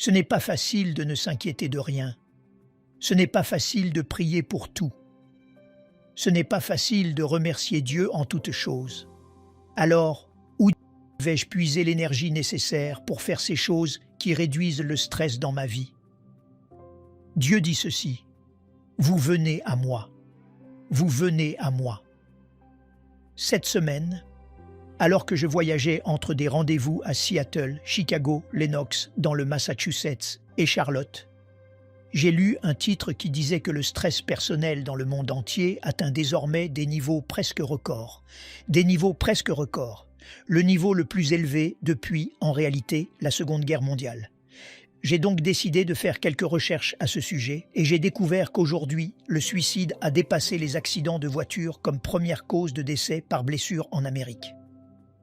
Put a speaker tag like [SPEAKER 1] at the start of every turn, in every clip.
[SPEAKER 1] Ce n'est pas facile de ne s'inquiéter de rien. Ce n'est pas facile de prier pour tout. Ce n'est pas facile de remercier Dieu en toutes choses. Alors, où vais-je puiser l'énergie nécessaire pour faire ces choses qui réduisent le stress dans ma vie? Dieu dit ceci: vous venez à moi. Vous venez à moi. Cette semaine, alors que je voyageais entre des rendez-vous à Seattle, Chicago, Lenox, dans le Massachusetts et Charlotte, j'ai lu un titre qui disait que le stress personnel dans le monde entier atteint désormais des niveaux presque records. Des niveaux presque records. Le niveau le plus élevé depuis, en réalité, la Seconde Guerre mondiale. J'ai donc décidé de faire quelques recherches à ce sujet et j'ai découvert qu'aujourd'hui, le suicide a dépassé les accidents de voiture comme première cause de décès par blessure en Amérique.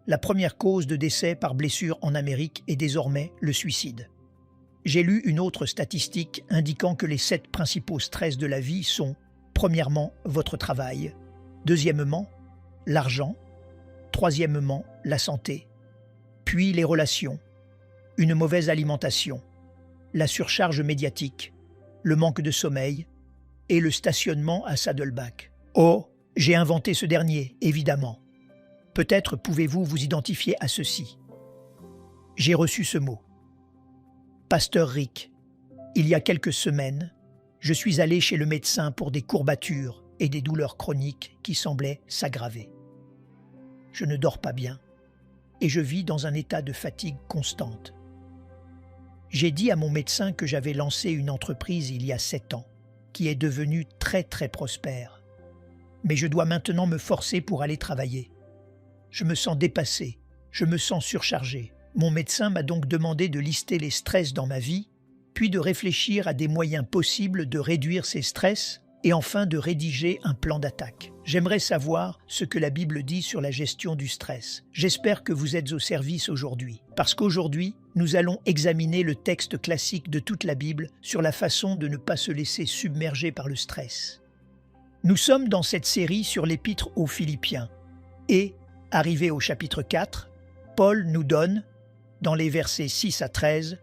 [SPEAKER 1] La première cause de décès par blessure en Amérique est désormais le suicide. J'ai lu une autre statistique indiquant que les 7 principaux stress de la vie sont, premièrement, votre travail, deuxièmement, l'argent, troisièmement, la santé, puis les relations, une mauvaise alimentation, la surcharge médiatique, le manque de sommeil et le stationnement à Saddleback. Oh, j'ai inventé ce dernier, évidemment. Peut-être pouvez-vous vous identifier à ceci. J'ai reçu ce mot. Pasteur Rick, il y a quelques semaines, je suis allé chez le médecin pour des courbatures et des douleurs chroniques qui semblaient s'aggraver. Je ne dors pas bien et je vis dans un état de fatigue constante. J'ai dit à mon médecin que j'avais lancé une entreprise il y a 7 ans, qui est devenue très prospère. Mais je dois maintenant me forcer pour aller travailler. Je me sens dépassé, je me sens surchargé. Mon médecin m'a donc demandé de lister les stress dans ma vie, puis de réfléchir à des moyens possibles de réduire ces stress et enfin de rédiger un plan d'attaque. J'aimerais savoir ce que la Bible dit sur la gestion du stress. J'espère que vous êtes au service aujourd'hui, parce qu'aujourd'hui, nous allons examiner le texte classique de toute la Bible sur la façon de ne pas se laisser submerger par le stress. Nous sommes dans cette série sur l'épître aux Philippiens et, arrivé au chapitre 4, Paul nous donne, dans les versets 6 à 13,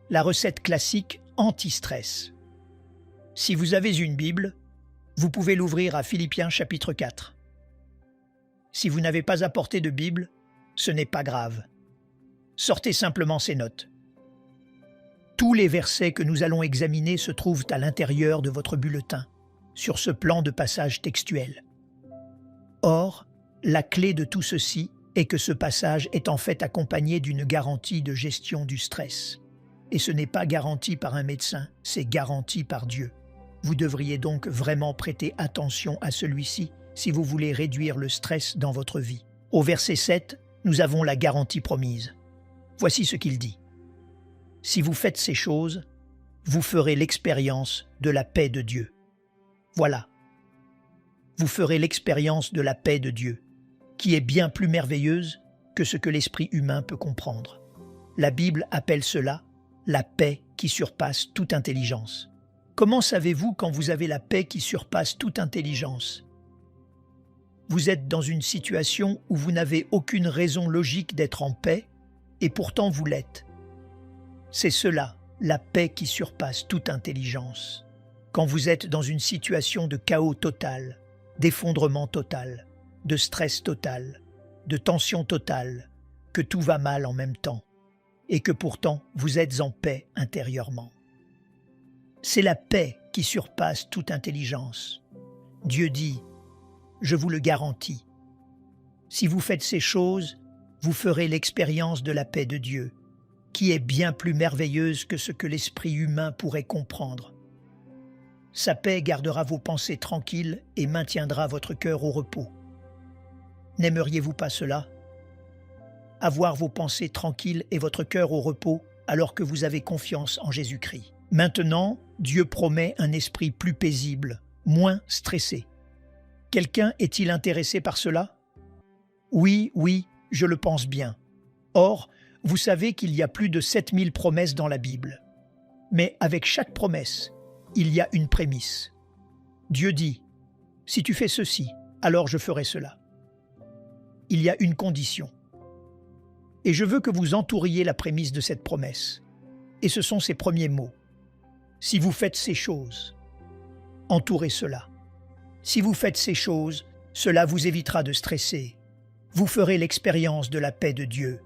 [SPEAKER 1] la recette classique anti-stress. Si vous avez une Bible, vous pouvez l'ouvrir à Philippiens chapitre 4. Si vous n'avez pas apporté de Bible, ce n'est pas grave. Sortez simplement ces notes. Tous les versets que nous allons examiner se trouvent à l'intérieur de votre bulletin, sur ce plan de passage textuel. Or, la clé de tout ceci est que ce passage est en fait accompagné d'une garantie de gestion du stress. Et ce n'est pas garanti par un médecin, c'est garanti par Dieu. Vous devriez donc vraiment prêter attention à celui-ci si vous voulez réduire le stress dans votre vie. Au verset 7, nous avons la garantie promise. Voici ce qu'il dit. « Si vous faites ces choses, vous ferez l'expérience de la paix de Dieu. » Voilà. Vous ferez l'expérience de la paix de Dieu, qui est bien plus merveilleuse que ce que l'esprit humain peut comprendre. La Bible appelle cela la paix qui surpasse toute intelligence. Comment savez-vous quand vous avez la paix qui surpasse toute intelligence? Vous êtes dans une situation où vous n'avez aucune raison logique d'être en paix, et pourtant vous l'êtes. C'est cela, la paix qui surpasse toute intelligence. Quand vous êtes dans une situation de chaos total, d'effondrement total, de stress total, de tension totale, que tout va mal en même temps, et que pourtant vous êtes en paix intérieurement. C'est la paix qui surpasse toute intelligence. Dieu dit, « Je vous le garantis. Si vous faites ces choses, vous ferez l'expérience de la paix de Dieu, qui est bien plus merveilleuse que ce que l'esprit humain pourrait comprendre. Sa paix gardera vos pensées tranquilles et maintiendra votre cœur au repos. N'aimeriez-vous pas cela? Avoir vos pensées tranquilles et votre cœur au repos alors que vous avez confiance en Jésus-Christ. Maintenant, Dieu promet un esprit plus paisible, moins stressé. Quelqu'un est-il intéressé par cela? Oui, je le pense bien. Or, vous savez qu'il y a plus de 7000 promesses dans la Bible. Mais avec chaque promesse, il y a une prémisse. Dieu dit, « Si tu fais ceci, alors je ferai cela. » Il y a une condition. Et je veux que vous entouriez la prémisse de cette promesse. Et ce sont ses premiers mots. Si vous faites ces choses, entourez cela. Si vous faites ces choses, cela vous évitera de stresser. Vous ferez l'expérience de la paix de Dieu.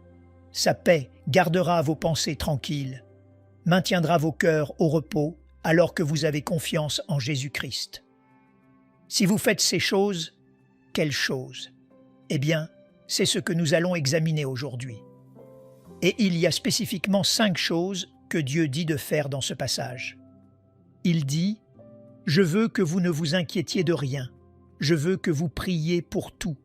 [SPEAKER 1] Sa paix gardera vos pensées tranquilles, maintiendra vos cœurs au repos alors que vous avez confiance en Jésus-Christ. Si vous faites ces choses, quelles choses? Eh bien, c'est ce que nous allons examiner aujourd'hui. Et il y a spécifiquement 5 choses que Dieu dit de faire dans ce passage. Il dit « Je veux que vous ne vous inquiétiez de rien. Je veux que vous priez pour tout.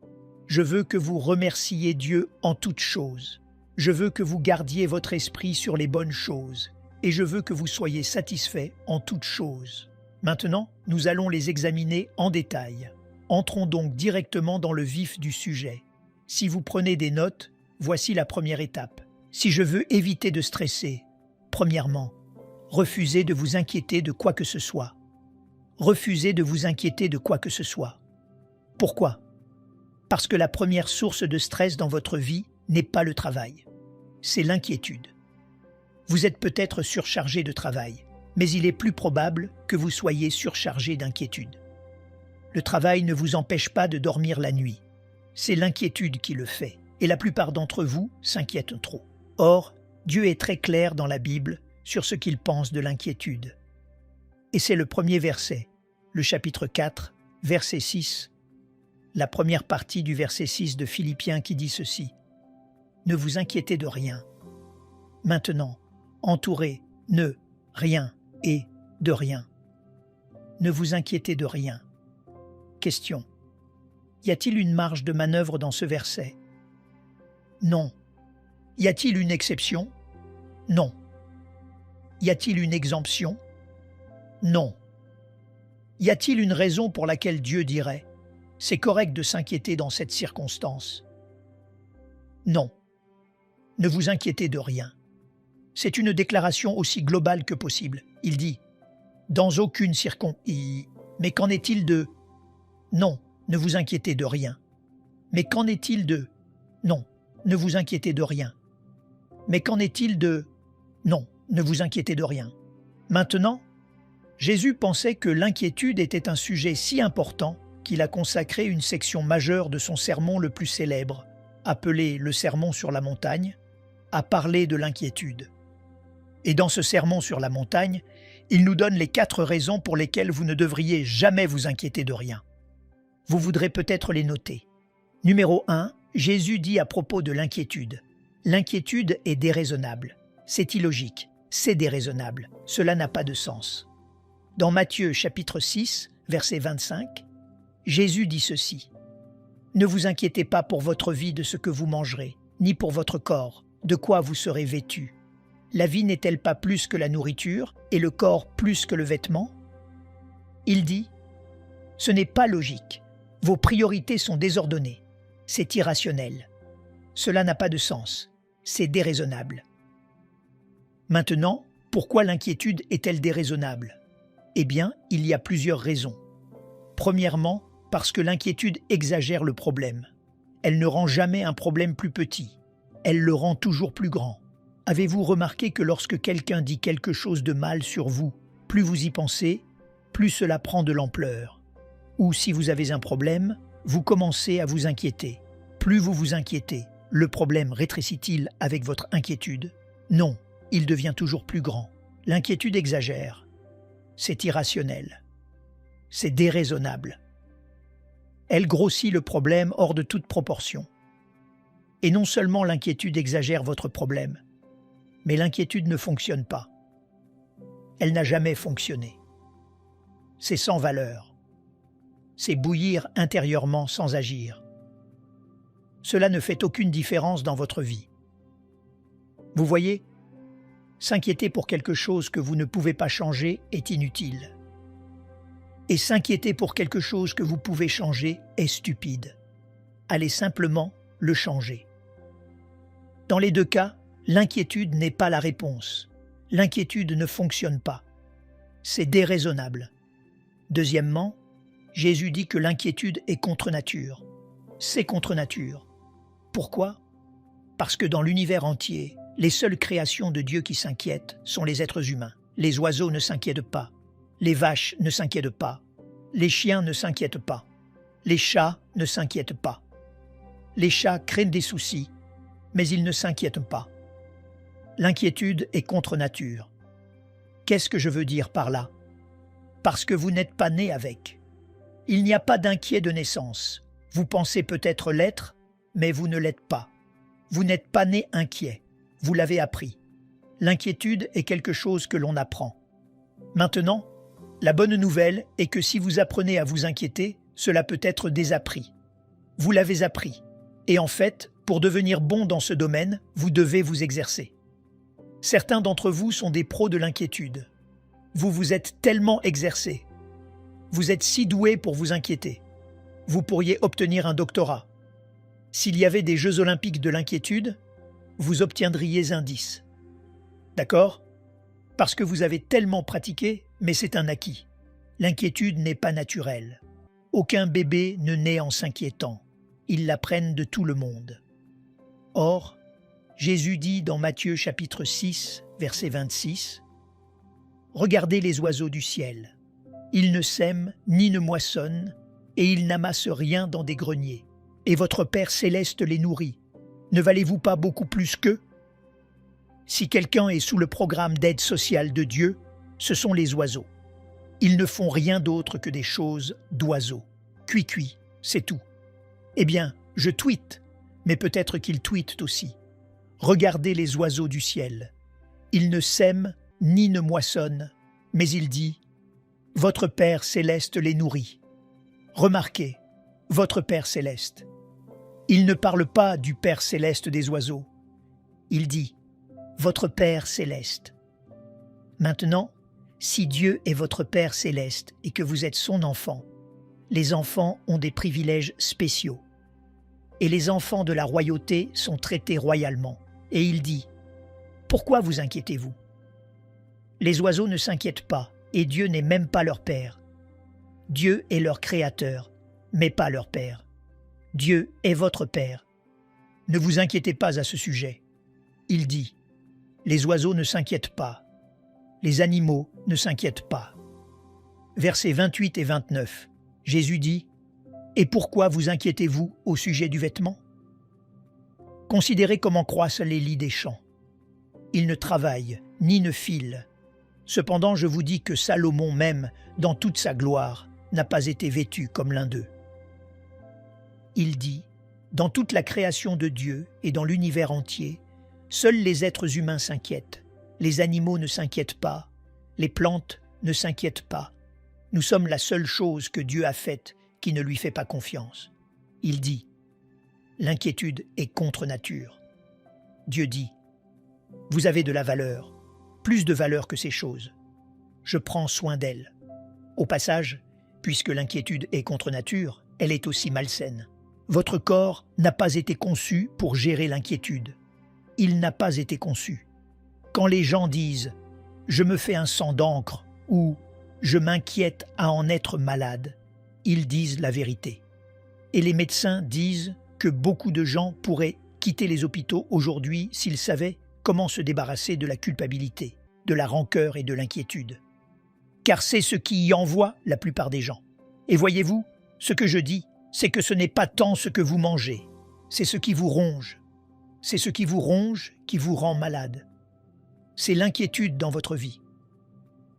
[SPEAKER 1] Je veux que vous remerciez Dieu en toutes choses. Je veux que vous gardiez votre esprit sur les bonnes choses. Et je veux que vous soyez satisfaits en toutes choses. » Maintenant, nous allons les examiner en détail. Entrons donc directement dans le vif du sujet. Si vous prenez des notes, voici la première étape. Si je veux éviter de stresser, premièrement, refusez de vous inquiéter de quoi que ce soit. Refusez de vous inquiéter de quoi que ce soit. Pourquoi? Parce que la première source de stress dans votre vie n'est pas le travail, c'est l'inquiétude. Vous êtes peut-être surchargé de travail, mais il est plus probable que vous soyez surchargé d'inquiétude. Le travail ne vous empêche pas de dormir la nuit. C'est l'inquiétude qui le fait, et la plupart d'entre vous s'inquiètent trop. Or, Dieu est très clair dans la Bible sur ce qu'il pense de l'inquiétude. Et c'est le premier verset, le chapitre 4, verset 6, la première partie du verset 6 de Philippiens qui dit ceci. « Ne vous inquiétez de rien. » Maintenant, entourez « ne », « rien » et « de rien ». Ne vous inquiétez de rien. Question. Y a-t-il une marge de manœuvre dans ce verset? Non. Y a-t-il une exception? Non. Y a-t-il une exemption? Non. Y a-t-il une raison pour laquelle Dieu dirait « C'est correct de s'inquiéter dans cette circonstance » ? Non. Ne vous inquiétez de rien. C'est une déclaration aussi globale que possible. Il dit « Dans aucune circonstance. » Mais qu'en est-il de « Non, ne vous inquiétez de rien » ? Mais qu'en est-il de « Non, ne vous inquiétez de rien » ? Mais qu'en est-il de « Non, ne vous inquiétez de rien » ? Maintenant, Jésus pensait que l'inquiétude était un sujet si important qu'il a consacré une section majeure de son sermon le plus célèbre, appelé le Sermon sur la montagne, à parler de l'inquiétude. Et dans ce Sermon sur la montagne, il nous donne les 4 raisons pour lesquelles vous ne devriez jamais vous inquiéter de rien. Vous voudrez peut-être les noter. Numéro 1, Jésus dit à propos de l'inquiétude. L'inquiétude est déraisonnable. C'est illogique. C'est déraisonnable. Cela n'a pas de sens. Dans Matthieu chapitre 6, verset 25, Jésus dit ceci. « Ne vous inquiétez pas pour votre vie de ce que vous mangerez, ni pour votre corps, de quoi vous serez vêtus. La vie n'est-elle pas plus que la nourriture, et le corps plus que le vêtement ?» Il dit « Ce n'est pas logique. Vos priorités sont désordonnées. C'est irrationnel. Cela n'a pas de sens. C'est déraisonnable. » Maintenant, pourquoi l'inquiétude est-elle déraisonnable? Eh bien, il y a plusieurs raisons. Premièrement, parce que l'inquiétude exagère le problème. Elle ne rend jamais un problème plus petit. Elle le rend toujours plus grand. Avez-vous remarqué que lorsque quelqu'un dit quelque chose de mal sur vous, plus vous y pensez, plus cela prend de l'ampleur? Ou si vous avez un problème, vous commencez à vous inquiéter. Plus vous vous inquiétez, le problème rétrécit-il avec votre inquiétude? Non, il devient toujours plus grand. L'inquiétude exagère. C'est irrationnel. C'est déraisonnable. Elle grossit le problème hors de toute proportion. Et non seulement l'inquiétude exagère votre problème, mais l'inquiétude ne fonctionne pas. Elle n'a jamais fonctionné. C'est sans valeur. C'est bouillir intérieurement sans agir. Cela ne fait aucune différence dans votre vie. Vous voyez, s'inquiéter pour quelque chose que vous ne pouvez pas changer est inutile. Et s'inquiéter pour quelque chose que vous pouvez changer est stupide. Allez simplement le changer. Dans les 2 cas, l'inquiétude n'est pas la réponse. L'inquiétude ne fonctionne pas. C'est déraisonnable. Deuxièmement, Jésus dit que l'inquiétude est contre nature. C'est contre nature. Pourquoi? Parce que dans l'univers entier, Les seules créations de Dieu qui s'inquiètent sont les êtres humains. Les oiseaux ne s'inquiètent pas. Les vaches ne s'inquiètent pas. Les chiens ne s'inquiètent pas. Les chats ne s'inquiètent pas. Les chats craignent des soucis, mais ils ne s'inquiètent pas. L'inquiétude est contre nature. Qu'est-ce que je veux dire par là? Parce que vous n'êtes pas né avec. Il n'y a pas d'inquiet de naissance. Vous pensez peut-être l'être, mais vous ne l'êtes pas. Vous n'êtes pas né inquiet. Vous l'avez appris. L'inquiétude est quelque chose que l'on apprend. Maintenant, la bonne nouvelle est que si vous apprenez à vous inquiéter, cela peut être désappris. Vous l'avez appris. Et en fait, pour devenir bon dans ce domaine, vous devez vous exercer. Certains d'entre vous sont des pros de l'inquiétude. Vous vous êtes tellement exercé. Vous êtes si doué pour vous inquiéter. Vous pourriez obtenir un doctorat. S'il y avait des Jeux olympiques de l'inquiétude, vous obtiendriez un 10. D'accord? Parce que vous avez tellement pratiqué, mais c'est un acquis. L'inquiétude n'est pas naturelle. Aucun bébé ne naît en s'inquiétant. Ils l'apprennent de tout le monde. Or, Jésus dit dans Matthieu chapitre 6, verset 26, « Regardez les oiseaux du ciel. Ils ne sèment ni ne moissonnent, et ils n'amassent rien dans des greniers. Et votre Père céleste les nourrit. Ne valez-vous pas beaucoup plus qu'eux? » Si quelqu'un est sous le programme d'aide sociale de Dieu, ce sont les oiseaux. Ils ne font rien d'autre que des choses d'oiseaux. Cui-cui, c'est tout. Eh bien, je tweete, mais peut-être qu'ils tweetent aussi. Regardez les oiseaux du ciel. Ils ne sèment ni ne moissonnent, mais il dit « Votre Père céleste les nourrit. » Remarquez, votre Père céleste. Il ne parle pas du Père céleste des oiseaux. Il dit « Votre Père céleste ». Maintenant, si Dieu est votre Père céleste et que vous êtes son enfant, les enfants ont des privilèges spéciaux. Et les enfants de la royauté sont traités royalement. Et il dit « Pourquoi vous inquiétez-vous » Les oiseaux ne s'inquiètent pas, et Dieu n'est même pas leur Père. Dieu est leur Créateur, mais pas leur Père. Dieu est votre Père. Ne vous inquiétez pas à ce sujet. Il dit « Les oiseaux ne s'inquiètent pas. Les animaux ne s'inquiètent pas. » Versets 28 et 29, Jésus dit « Et pourquoi vous inquiétez-vous au sujet du vêtement ? Considérez comment croissent les lys des champs. Ils ne travaillent, ni ne filent. Cependant, je vous dis que Salomon même, dans toute sa gloire, n'a pas été vêtu comme l'un d'eux. Il dit, dans toute la création de Dieu et dans l'univers entier, seuls les êtres humains s'inquiètent. Les animaux ne s'inquiètent pas, les plantes ne s'inquiètent pas. Nous sommes la seule chose que Dieu a faite qui ne lui fait pas confiance. Il dit, l'inquiétude est contre nature. Dieu dit, vous avez de la valeur, plus de valeur que ces choses. Je prends soin d'elles. Au passage, puisque l'inquiétude est contre nature, elle est aussi malsaine. Votre corps n'a pas été conçu pour gérer l'inquiétude. Il n'a pas été conçu. Quand les gens disent « je me fais un sang d'encre » ou « je m'inquiète à en être malade », ils disent la vérité. Et les médecins disent que beaucoup de gens pourraient quitter les hôpitaux aujourd'hui s'ils savaient comment se débarrasser de la culpabilité, de la rancœur et de l'inquiétude. Car c'est ce qui y envoie la plupart des gens. Et voyez-vous, ce que je dis, c'est que ce n'est pas tant ce que vous mangez, c'est ce qui vous ronge. C'est ce qui vous ronge qui vous rend malade. C'est l'inquiétude dans votre vie.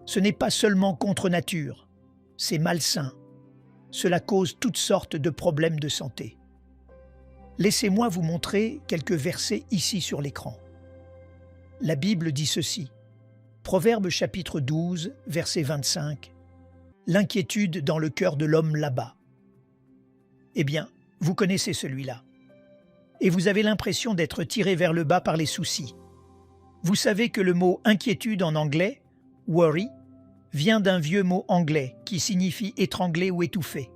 [SPEAKER 1] Ce n'est pas seulement contre nature, c'est malsain. Cela cause toutes sortes de problèmes de santé. Laissez-moi vous montrer quelques versets ici sur l'écran. La Bible dit ceci. Proverbe chapitre 12, verset 25. « L'inquiétude dans le cœur de l'homme là-bas. » Eh bien, vous connaissez celui-là. Et vous avez l'impression d'être tiré vers le bas par les soucis. Vous savez que le mot « inquiétude » en anglais, « worry », vient d'un vieux mot anglais qui signifie étrangler ou étouffer.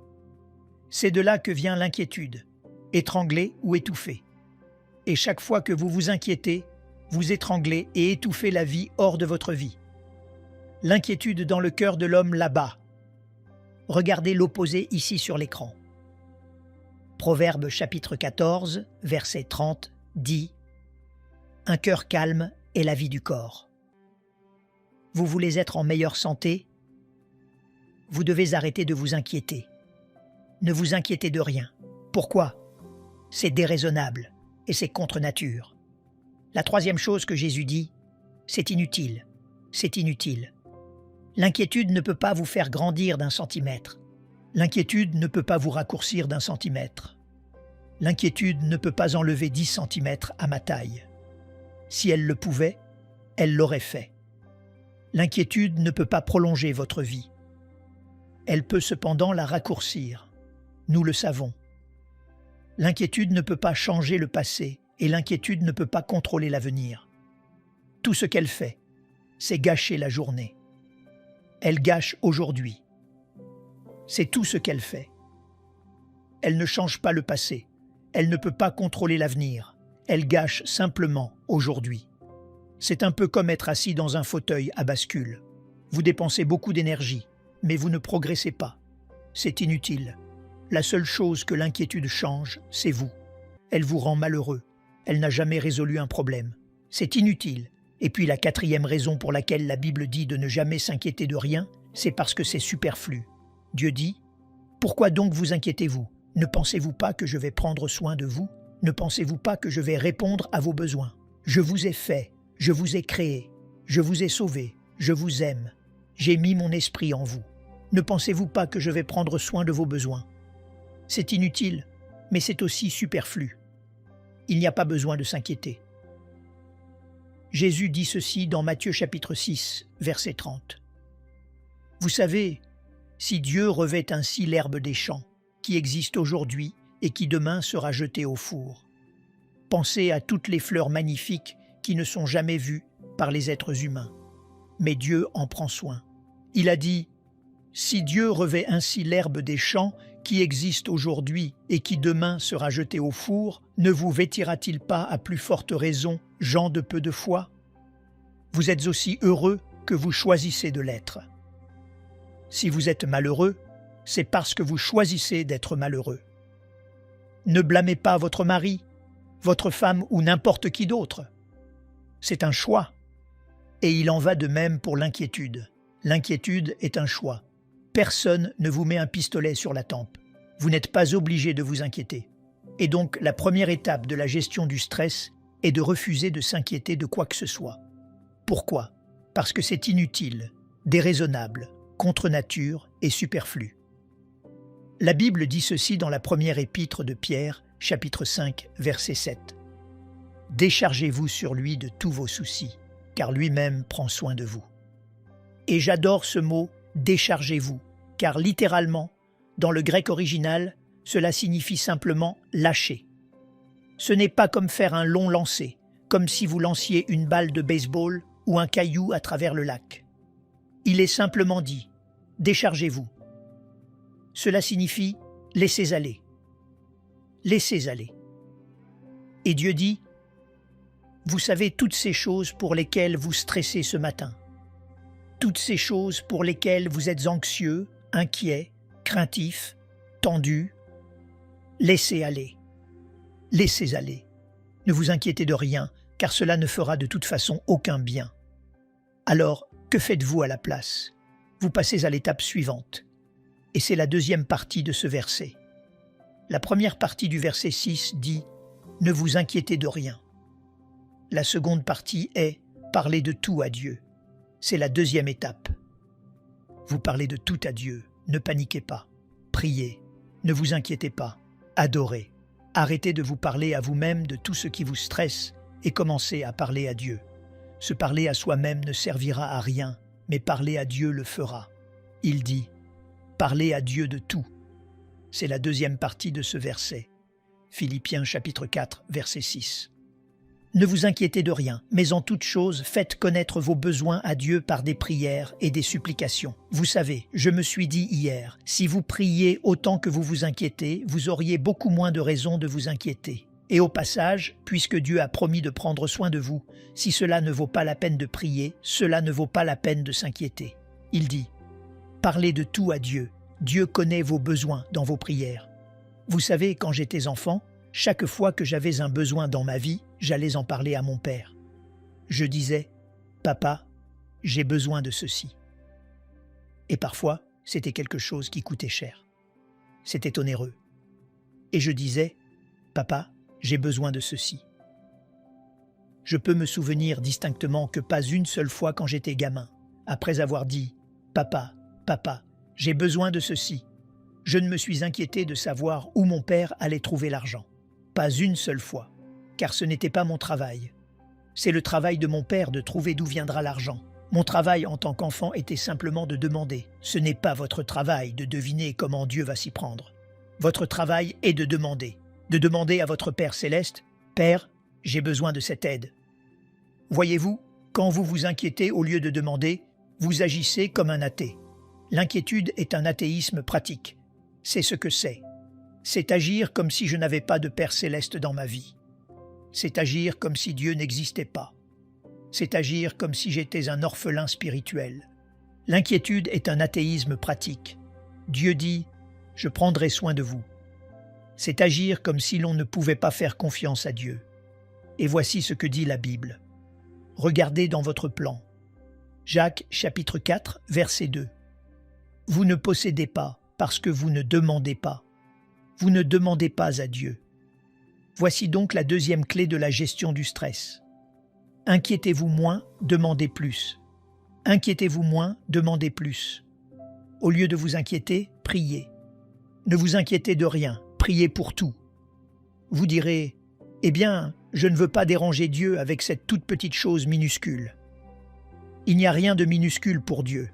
[SPEAKER 1] C'est de là que vient l'inquiétude, étrangler ou étouffer. Et chaque fois que vous vous inquiétez, vous étranglez et étouffez la vie hors de votre vie. L'inquiétude dans le cœur de l'homme là-bas. Regardez l'opposé ici sur l'écran. Proverbe chapitre 14, verset 30 dit Un cœur calme est la vie du corps. Vous voulez être en meilleure santé? Vous devez arrêter de vous inquiéter. Ne vous inquiétez de rien. Pourquoi? C'est déraisonnable et c'est contre nature. La troisième chose que Jésus dit, c'est inutile. C'est inutile. L'inquiétude ne peut pas vous faire grandir d'un centimètre. L'inquiétude ne peut pas vous raccourcir d'un centimètre. L'inquiétude ne peut pas enlever 10 centimètres à ma taille. Si elle le pouvait, elle l'aurait fait. L'inquiétude ne peut pas prolonger votre vie. Elle peut cependant la raccourcir. Nous le savons. L'inquiétude ne peut pas changer le passé et l'inquiétude ne peut pas contrôler l'avenir. Tout ce qu'elle fait, c'est gâcher la journée. Elle gâche aujourd'hui. C'est tout ce qu'elle fait. Elle ne change pas le passé. Elle ne peut pas contrôler l'avenir. Elle gâche simplement aujourd'hui. C'est un peu comme être assis dans un fauteuil à bascule. Vous dépensez beaucoup d'énergie, mais vous ne progressez pas. C'est inutile. La seule chose que l'inquiétude change, c'est vous. Elle vous rend malheureux. Elle n'a jamais résolu un problème. C'est inutile. Et puis la quatrième raison pour laquelle la Bible dit de ne jamais s'inquiéter de rien, c'est parce que c'est superflu. Dieu dit « Pourquoi donc vous inquiétez-vous? Ne pensez-vous pas que je vais prendre soin de vous? Ne pensez-vous pas que je vais répondre à vos besoins? Je vous ai fait, je vous ai créé, je vous ai sauvé, je vous aime. J'ai mis mon esprit en vous. Ne pensez-vous pas que je vais prendre soin de vos besoins? » C'est inutile, mais c'est aussi superflu. Il n'y a pas besoin de s'inquiéter. Jésus dit ceci dans Matthieu chapitre 6, verset 30. « Vous savez, si Dieu revêt ainsi l'herbe des champs, qui existe aujourd'hui et qui demain sera jetée au four, pensez à toutes les fleurs magnifiques qui ne sont jamais vues par les êtres humains. Mais Dieu en prend soin. Il a dit, « Si Dieu revêt ainsi l'herbe des champs qui existe aujourd'hui et qui demain sera jetée au four, ne vous vêtira-t-il pas à plus forte raison, gens de peu de foi? Vous êtes aussi heureux que vous choisissez de l'être. Si vous êtes malheureux, c'est parce que vous choisissez d'être malheureux. Ne blâmez pas votre mari, votre femme ou n'importe qui d'autre. C'est un choix. Et il en va de même pour l'inquiétude. L'inquiétude est un choix. Personne ne vous met un pistolet sur la tempe. Vous n'êtes pas obligé de vous inquiéter. Et donc, la première étape de la gestion du stress est de refuser de s'inquiéter de quoi que ce soit. Pourquoi? Parce que c'est inutile, déraisonnable, contre nature et superflu. La Bible dit ceci dans la première épître de Pierre, chapitre 5, verset 7. « Déchargez-vous sur lui de tous vos soucis, car lui-même prend soin de vous. » Et j'adore ce mot « déchargez-vous », car littéralement, dans le grec original, cela signifie simplement « lâcher ». Ce n'est pas comme faire un long lancer, comme si vous lanciez une balle de baseball ou un caillou à travers le lac. Il est simplement dit « déchargez-vous ». Cela signifie « laissez aller ». Laissez aller. Et Dieu dit « Vous savez toutes ces choses pour lesquelles vous stressez ce matin. Toutes ces choses pour lesquelles vous êtes anxieux, inquiet, craintif, tendu. Laissez aller. Laissez aller. Ne vous inquiétez de rien, car cela ne fera de toute façon aucun bien. Alors, que faites-vous à la place? Vous passez à l'étape suivante. Et c'est la deuxième partie de ce verset. La première partie du verset 6 dit « Ne vous inquiétez de rien ». La seconde partie est « Parlez de tout à Dieu ». C'est la deuxième étape. Vous parlez de tout à Dieu, ne paniquez pas. Priez, ne vous inquiétez pas. Adorez. Arrêtez de vous parler à vous-même de tout ce qui vous stresse et commencez à parler à Dieu. Se parler à soi-même ne servira à rien, mais parler à Dieu le fera. Il dit « Parlez à Dieu de tout ». C'est la deuxième partie de ce verset. Philippiens chapitre 4, verset 6. Ne vous inquiétez de rien, mais en toute chose, faites connaître vos besoins à Dieu par des prières et des supplications. Vous savez, je me suis dit hier, si vous priez autant que vous vous inquiétez, vous auriez beaucoup moins de raisons de vous inquiéter. Et au passage, puisque Dieu a promis de prendre soin de vous, si cela ne vaut pas la peine de prier, cela ne vaut pas la peine de s'inquiéter. Il dit, parlez de tout à Dieu. Dieu connaît vos besoins dans vos prières. Vous savez, quand j'étais enfant, chaque fois que j'avais un besoin dans ma vie, j'allais en parler à mon père. je disais « Papa, j'ai besoin de ceci ». Et parfois, c'était quelque chose qui coûtait cher. C'était onéreux. Et je disais « Papa, j'ai besoin de ceci ». Je peux me souvenir distinctement que pas une seule fois quand j'étais gamin, après avoir dit « Papa, papa, j'ai besoin de ceci », je ne me suis inquiété de savoir où mon père allait trouver l'argent. Pas une seule fois, car ce n'était pas mon travail. C'est le travail de mon père de trouver d'où viendra l'argent. Mon travail en tant qu'enfant était simplement de demander. Ce n'est pas votre travail de deviner comment Dieu va s'y prendre. Votre travail est de demander à votre Père céleste « Père, j'ai besoin de cette aide ». Voyez-vous, quand vous vous inquiétez au lieu de demander, vous agissez comme un athée. L'inquiétude est un athéisme pratique. C'est ce que c'est. C'est agir comme si je n'avais pas de Père céleste dans ma vie. C'est agir comme si Dieu n'existait pas. C'est agir comme si j'étais un orphelin spirituel. L'inquiétude est un athéisme pratique. Dieu dit « Je prendrai soin de vous ». C'est agir comme si l'on ne pouvait pas faire confiance à Dieu. Et voici ce que dit la Bible. Regardez dans votre plan. Jacques chapitre 4, verset 2. Vous ne possédez pas parce que vous ne demandez pas. Vous ne demandez pas à Dieu. Voici donc la deuxième clé de la gestion du stress. Inquiétez-vous moins, demandez plus. Inquiétez-vous moins, demandez plus. Au lieu de vous inquiéter, priez. Ne vous inquiétez de rien, priez pour tout. Vous direz, « Eh bien, je ne veux pas déranger Dieu avec cette toute petite chose minuscule. » Il n'y a rien de minuscule pour Dieu.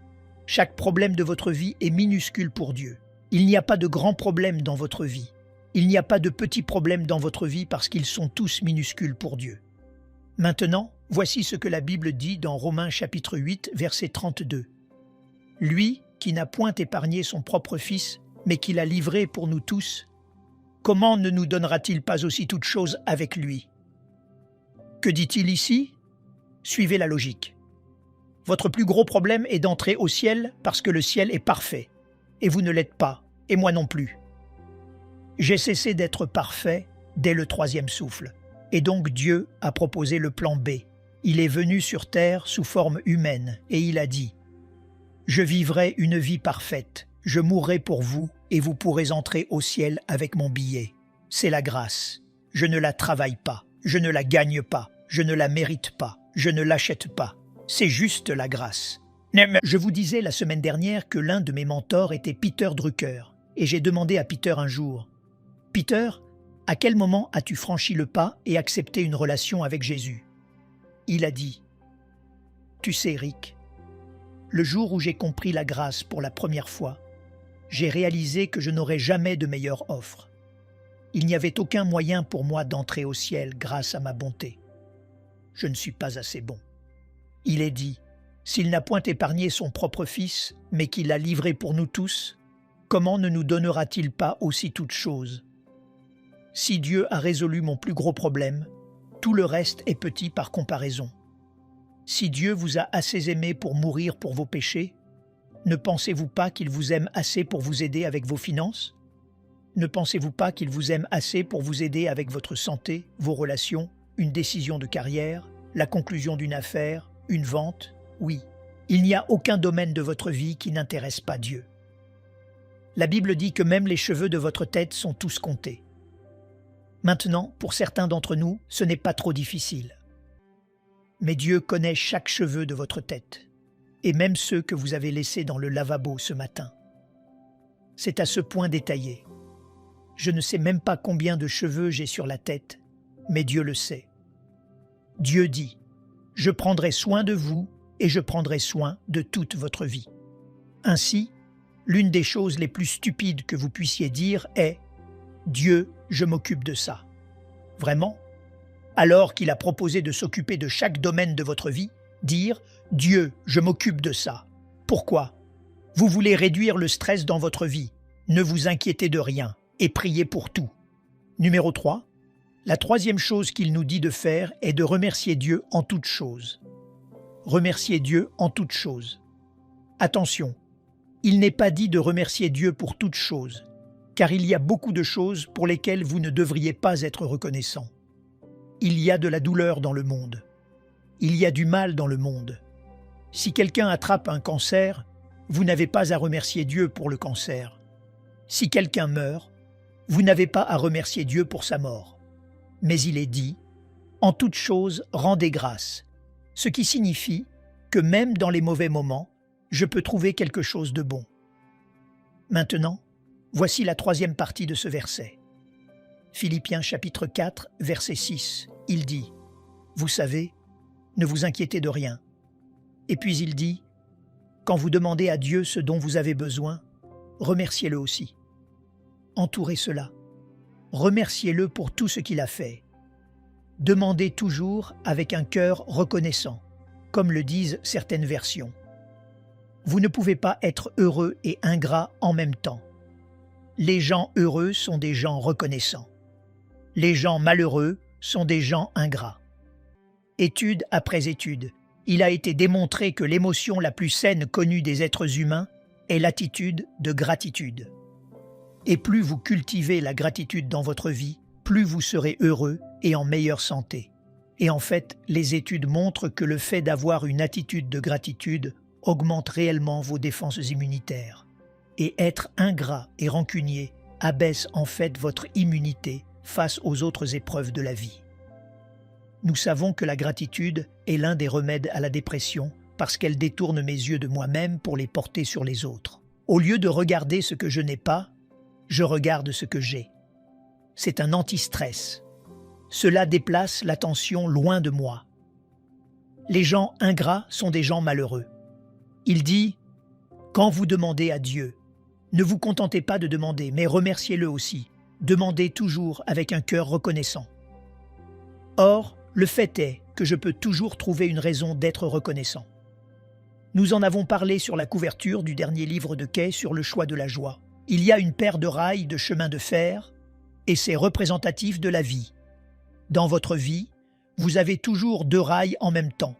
[SPEAKER 1] Chaque problème de votre vie est minuscule pour Dieu. Il n'y a pas de grands problèmes dans votre vie. Il n'y a pas de petits problèmes dans votre vie parce qu'ils sont tous minuscules pour Dieu. Maintenant, voici ce que la Bible dit dans Romains chapitre 8, verset 32. « Lui qui n'a point épargné son propre Fils, mais qui l'a livré pour nous tous, comment ne nous donnera-t-il pas aussi toutes choses avec lui ?» Que dit-il ici? Suivez la logique. Votre plus gros problème est d'entrer au ciel parce que le ciel est parfait, et vous ne l'êtes pas, et moi non plus. J'ai cessé d'être parfait dès le 3e souffle, et donc Dieu a proposé le plan B. Il est venu sur terre sous forme humaine, et il a dit « Je vivrai une vie parfaite, je mourrai pour vous, et vous pourrez entrer au ciel avec mon billet. C'est la grâce. Je ne la travaille pas, je ne la gagne pas, je ne la mérite pas, je ne l'achète pas. C'est juste la grâce. » Je vous disais la semaine dernière que l'un de mes mentors était Peter Drucker, et j'ai demandé à Peter un jour « Peter, à quel moment as-tu franchi le pas et accepté une relation avec Jésus ?» Il a dit « Tu sais, Rick, le jour où j'ai compris la grâce pour la première fois, j'ai réalisé que je n'aurais jamais de meilleure offre. Il n'y avait aucun moyen pour moi d'entrer au ciel grâce à ma bonté. Je ne suis pas assez bon. » Il est dit « S'il n'a point épargné son propre Fils, mais qu'il l'a livré pour nous tous, comment ne nous donnera-t-il pas aussi toutes choses? Si Dieu a résolu mon plus gros problème, tout le reste est petit par comparaison. Si Dieu vous a assez aimé pour mourir pour vos péchés, ne pensez-vous pas qu'il vous aime assez pour vous aider avec vos finances? Ne pensez-vous pas qu'il vous aime assez pour vous aider avec votre santé, vos relations, une décision de carrière, la conclusion d'une affaire, une vente? Oui, il n'y a aucun domaine de votre vie qui n'intéresse pas Dieu. La Bible dit que même les cheveux de votre tête sont tous comptés. Maintenant, pour certains d'entre nous, ce n'est pas trop difficile. Mais Dieu connaît chaque cheveu de votre tête, et même ceux que vous avez laissés dans le lavabo ce matin. C'est à ce point détaillé. Je ne sais même pas combien de cheveux j'ai sur la tête, mais Dieu le sait. Dieu dit « Je prendrai soin de vous et je prendrai soin de toute votre vie. » Ainsi, l'une des choses les plus stupides que vous puissiez dire est « Dieu, je m'occupe de ça. » Vraiment? Alors qu'il a proposé de s'occuper de chaque domaine de votre vie, dire « Dieu, je m'occupe de ça. » Pourquoi? Vous voulez réduire le stress dans votre vie. Ne vous inquiétez de rien et priez pour tout. Numéro 3. La troisième chose qu'il nous dit de faire est de remercier Dieu en toutes choses. Remercier Dieu en toutes choses. Attention, il n'est pas dit de remercier Dieu pour toutes choses, car il y a beaucoup de choses pour lesquelles vous ne devriez pas être reconnaissant. Il y a de la douleur dans le monde. Il y a du mal dans le monde. Si quelqu'un attrape un cancer, vous n'avez pas à remercier Dieu pour le cancer. Si quelqu'un meurt, vous n'avez pas à remercier Dieu pour sa mort. Mais il est dit « En toute chose, rendez grâce », ce qui signifie que même dans les mauvais moments, je peux trouver quelque chose de bon. Maintenant, voici la troisième partie de ce verset. Philippiens chapitre 4, verset 6, il dit « Vous savez, ne vous inquiétez de rien. » Et puis il dit « Quand vous demandez à Dieu ce dont vous avez besoin, remerciez-le aussi. » Entourez cela. Remerciez-le pour tout ce qu'il a fait. Demandez toujours avec un cœur reconnaissant, comme le disent certaines versions. Vous ne pouvez pas être heureux et ingrat en même temps. Les gens heureux sont des gens reconnaissants. Les gens malheureux sont des gens ingrats. Étude après étude, il a été démontré que l'émotion la plus saine connue des êtres humains est l'attitude de gratitude. Et plus vous cultivez la gratitude dans votre vie, plus vous serez heureux et en meilleure santé. Et en fait, les études montrent que le fait d'avoir une attitude de gratitude augmente réellement vos défenses immunitaires. Et être ingrat et rancunier abaisse en fait votre immunité face aux autres épreuves de la vie. Nous savons que la gratitude est l'un des remèdes à la dépression parce qu'elle détourne mes yeux de moi-même pour les porter sur les autres. Au lieu de regarder ce que je n'ai pas, je regarde ce que j'ai. C'est un anti-stress. Cela déplace l'attention loin de moi. Les gens ingrats sont des gens malheureux. Il dit « Quand vous demandez à Dieu, ne vous contentez pas de demander, mais remerciez-le aussi. Demandez toujours avec un cœur reconnaissant. » Or, le fait est que je peux toujours trouver une raison d'être reconnaissant. Nous en avons parlé sur la couverture du dernier livre de Kay sur le choix de la joie. Il y a une paire de rails de chemin de fer et c'est représentatif de la vie. Dans votre vie, vous avez toujours deux rails en même temps.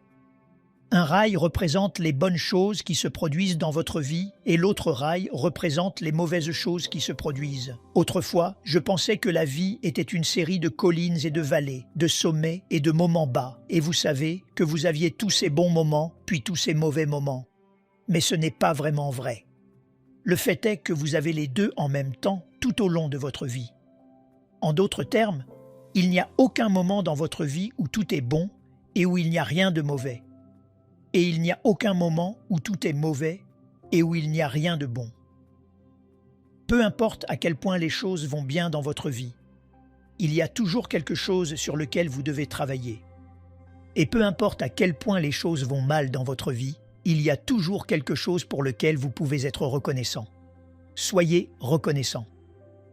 [SPEAKER 1] Un rail représente les bonnes choses qui se produisent dans votre vie et l'autre rail représente les mauvaises choses qui se produisent. Autrefois, je pensais que la vie était une série de collines et de vallées, de sommets et de moments bas. Et vous savez que vous aviez tous ces bons moments, puis tous ces mauvais moments. Mais ce n'est pas vraiment vrai. Le fait est que vous avez les deux en même temps tout au long de votre vie. En d'autres termes, il n'y a aucun moment dans votre vie où tout est bon et où il n'y a rien de mauvais. Et il n'y a aucun moment où tout est mauvais et où il n'y a rien de bon. Peu importe à quel point les choses vont bien dans votre vie, il y a toujours quelque chose sur lequel vous devez travailler. Et peu importe à quel point les choses vont mal dans votre vie, il y a toujours quelque chose pour lequel vous pouvez être reconnaissant. Soyez reconnaissant.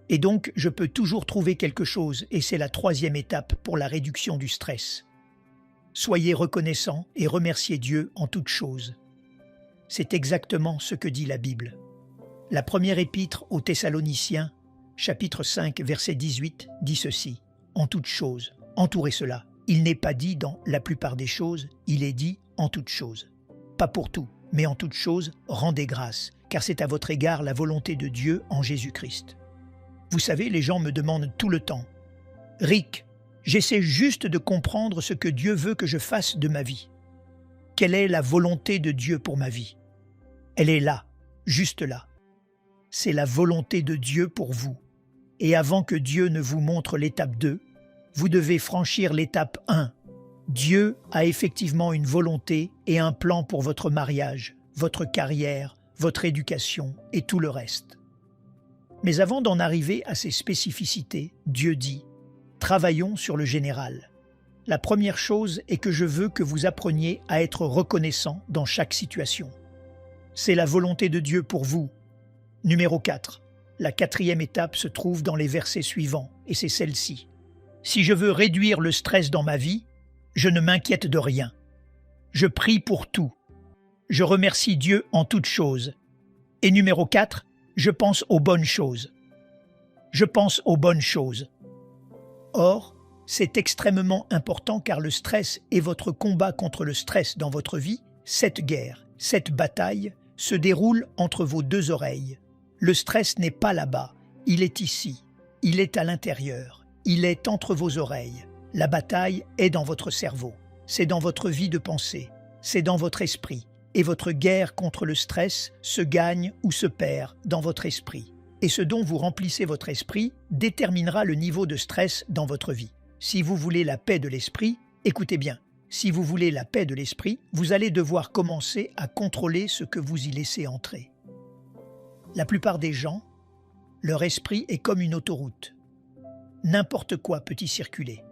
[SPEAKER 1] Et donc, je peux toujours trouver quelque chose et c'est la troisième étape pour la réduction du stress. Soyez reconnaissants et remerciez Dieu en toutes choses. C'est exactement ce que dit la Bible. La première épître aux Thessaloniciens, chapitre 5, verset 18, dit ceci. « En toutes choses, entourez cela. » Il n'est pas dit dans la plupart des choses, il est dit en toutes choses. Pas pour tout, mais en toutes choses, rendez grâce, car c'est à votre égard la volonté de Dieu en Jésus-Christ. Vous savez, les gens me demandent tout le temps « Rick, j'essaie juste de comprendre ce que Dieu veut que je fasse de ma vie. Quelle est la volonté de Dieu pour ma vie? Elle est là, juste là. C'est la volonté de Dieu pour vous. Et avant que Dieu ne vous montre l'étape 2, vous devez franchir l'étape 1. Dieu a effectivement une volonté et un plan pour votre mariage, votre carrière, votre éducation et tout le reste. Mais avant d'en arriver à ces spécificités, Dieu dit « Travaillons sur le général. La première chose est que je veux que vous appreniez à être reconnaissant dans chaque situation. C'est la volonté de Dieu pour vous. » Numéro 4. La quatrième étape se trouve dans les versets suivants, et c'est celle-ci. « Si je veux réduire le stress dans ma vie, je ne m'inquiète de rien. Je prie pour tout. Je remercie Dieu en toutes choses. Et numéro 4, je pense aux bonnes choses. Je pense aux bonnes choses. » Or, c'est extrêmement important car le stress et votre combat contre le stress dans votre vie, cette guerre, cette bataille, se déroule entre vos deux oreilles. Le stress n'est pas là-bas, il est ici, il est à l'intérieur, il est entre vos oreilles. La bataille est dans votre cerveau. c'est dans votre vie de pensée, c'est dans votre esprit. Et votre guerre contre le stress se gagne ou se perd dans votre esprit. Et ce dont vous remplissez votre esprit déterminera le niveau de stress dans votre vie. Si vous voulez la paix de l'esprit, écoutez bien, si vous voulez la paix de l'esprit, vous allez devoir commencer à contrôler ce que vous y laissez entrer. La plupart des gens, leur esprit est comme une autoroute. N'importe quoi peut y circuler.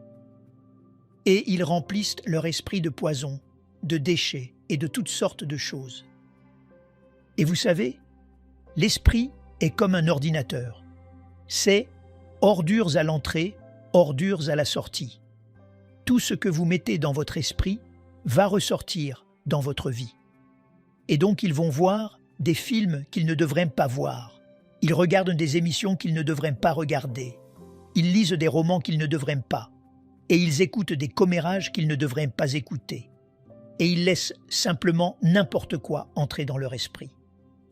[SPEAKER 1] Et ils remplissent leur esprit de poison, de déchets et de toutes sortes de choses. Et vous savez, l'esprit est comme un ordinateur. C'est ordures à l'entrée, ordures à la sortie. Tout ce que vous mettez dans votre esprit va ressortir dans votre vie. Et donc ils vont voir des films qu'ils ne devraient pas voir. Ils regardent des émissions qu'ils ne devraient pas regarder. Ils lisent des romans qu'ils ne devraient pas. Et ils écoutent des commérages qu'ils ne devraient pas écouter. Et ils laissent simplement n'importe quoi entrer dans leur esprit.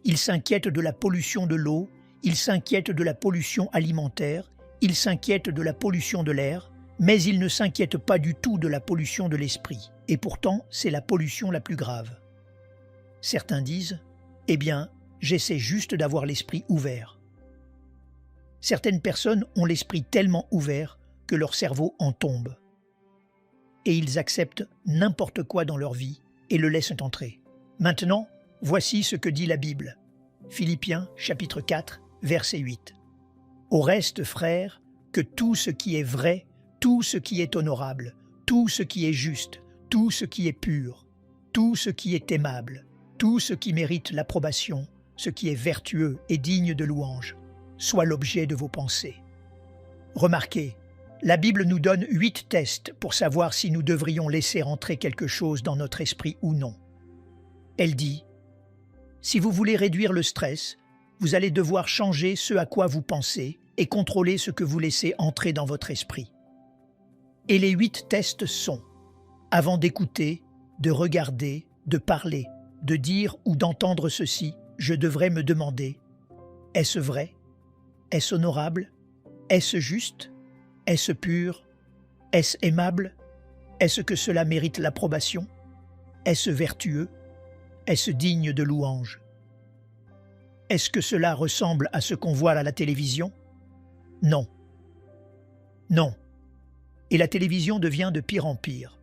[SPEAKER 1] Ils s'inquiètent de la pollution de l'eau, ils s'inquiètent de la pollution alimentaire, ils s'inquiètent de la pollution de l'air, mais ils ne s'inquiètent pas du tout de la pollution de l'esprit. Et pourtant, c'est la pollution la plus grave. Certains disent « Eh bien, j'essaie juste d'avoir l'esprit ouvert ». Certaines personnes ont l'esprit tellement ouvert que leur cerveau en tombe. Et ils acceptent n'importe quoi dans leur vie et le laissent entrer. Maintenant, voici ce que dit la Bible. Philippiens, chapitre 4, verset 8. « Au reste, frères, que tout ce qui est vrai, tout ce qui est honorable, tout ce qui est juste, tout ce qui est pur, tout ce qui est aimable, tout ce qui mérite l'approbation, ce qui est vertueux et digne de louange, soit l'objet de vos pensées. » Remarquez, la Bible nous donne 8 tests pour savoir si nous devrions laisser entrer quelque chose dans notre esprit ou non. Elle dit « Si vous voulez réduire le stress, vous allez devoir changer ce à quoi vous pensez et contrôler ce que vous laissez entrer dans votre esprit. » Et les 8 tests sont « Avant d'écouter, de regarder, de parler, de dire ou d'entendre ceci, je devrais me demander « Est-ce vrai? Est-ce honorable? Est-ce juste? Est-ce pur? Est-ce aimable? Est-ce que cela mérite l'approbation? Est-ce vertueux? Est-ce digne de louange? Est-ce que cela ressemble à ce qu'on voit à la télévision? Non. Non. Et la télévision devient de pire en pire.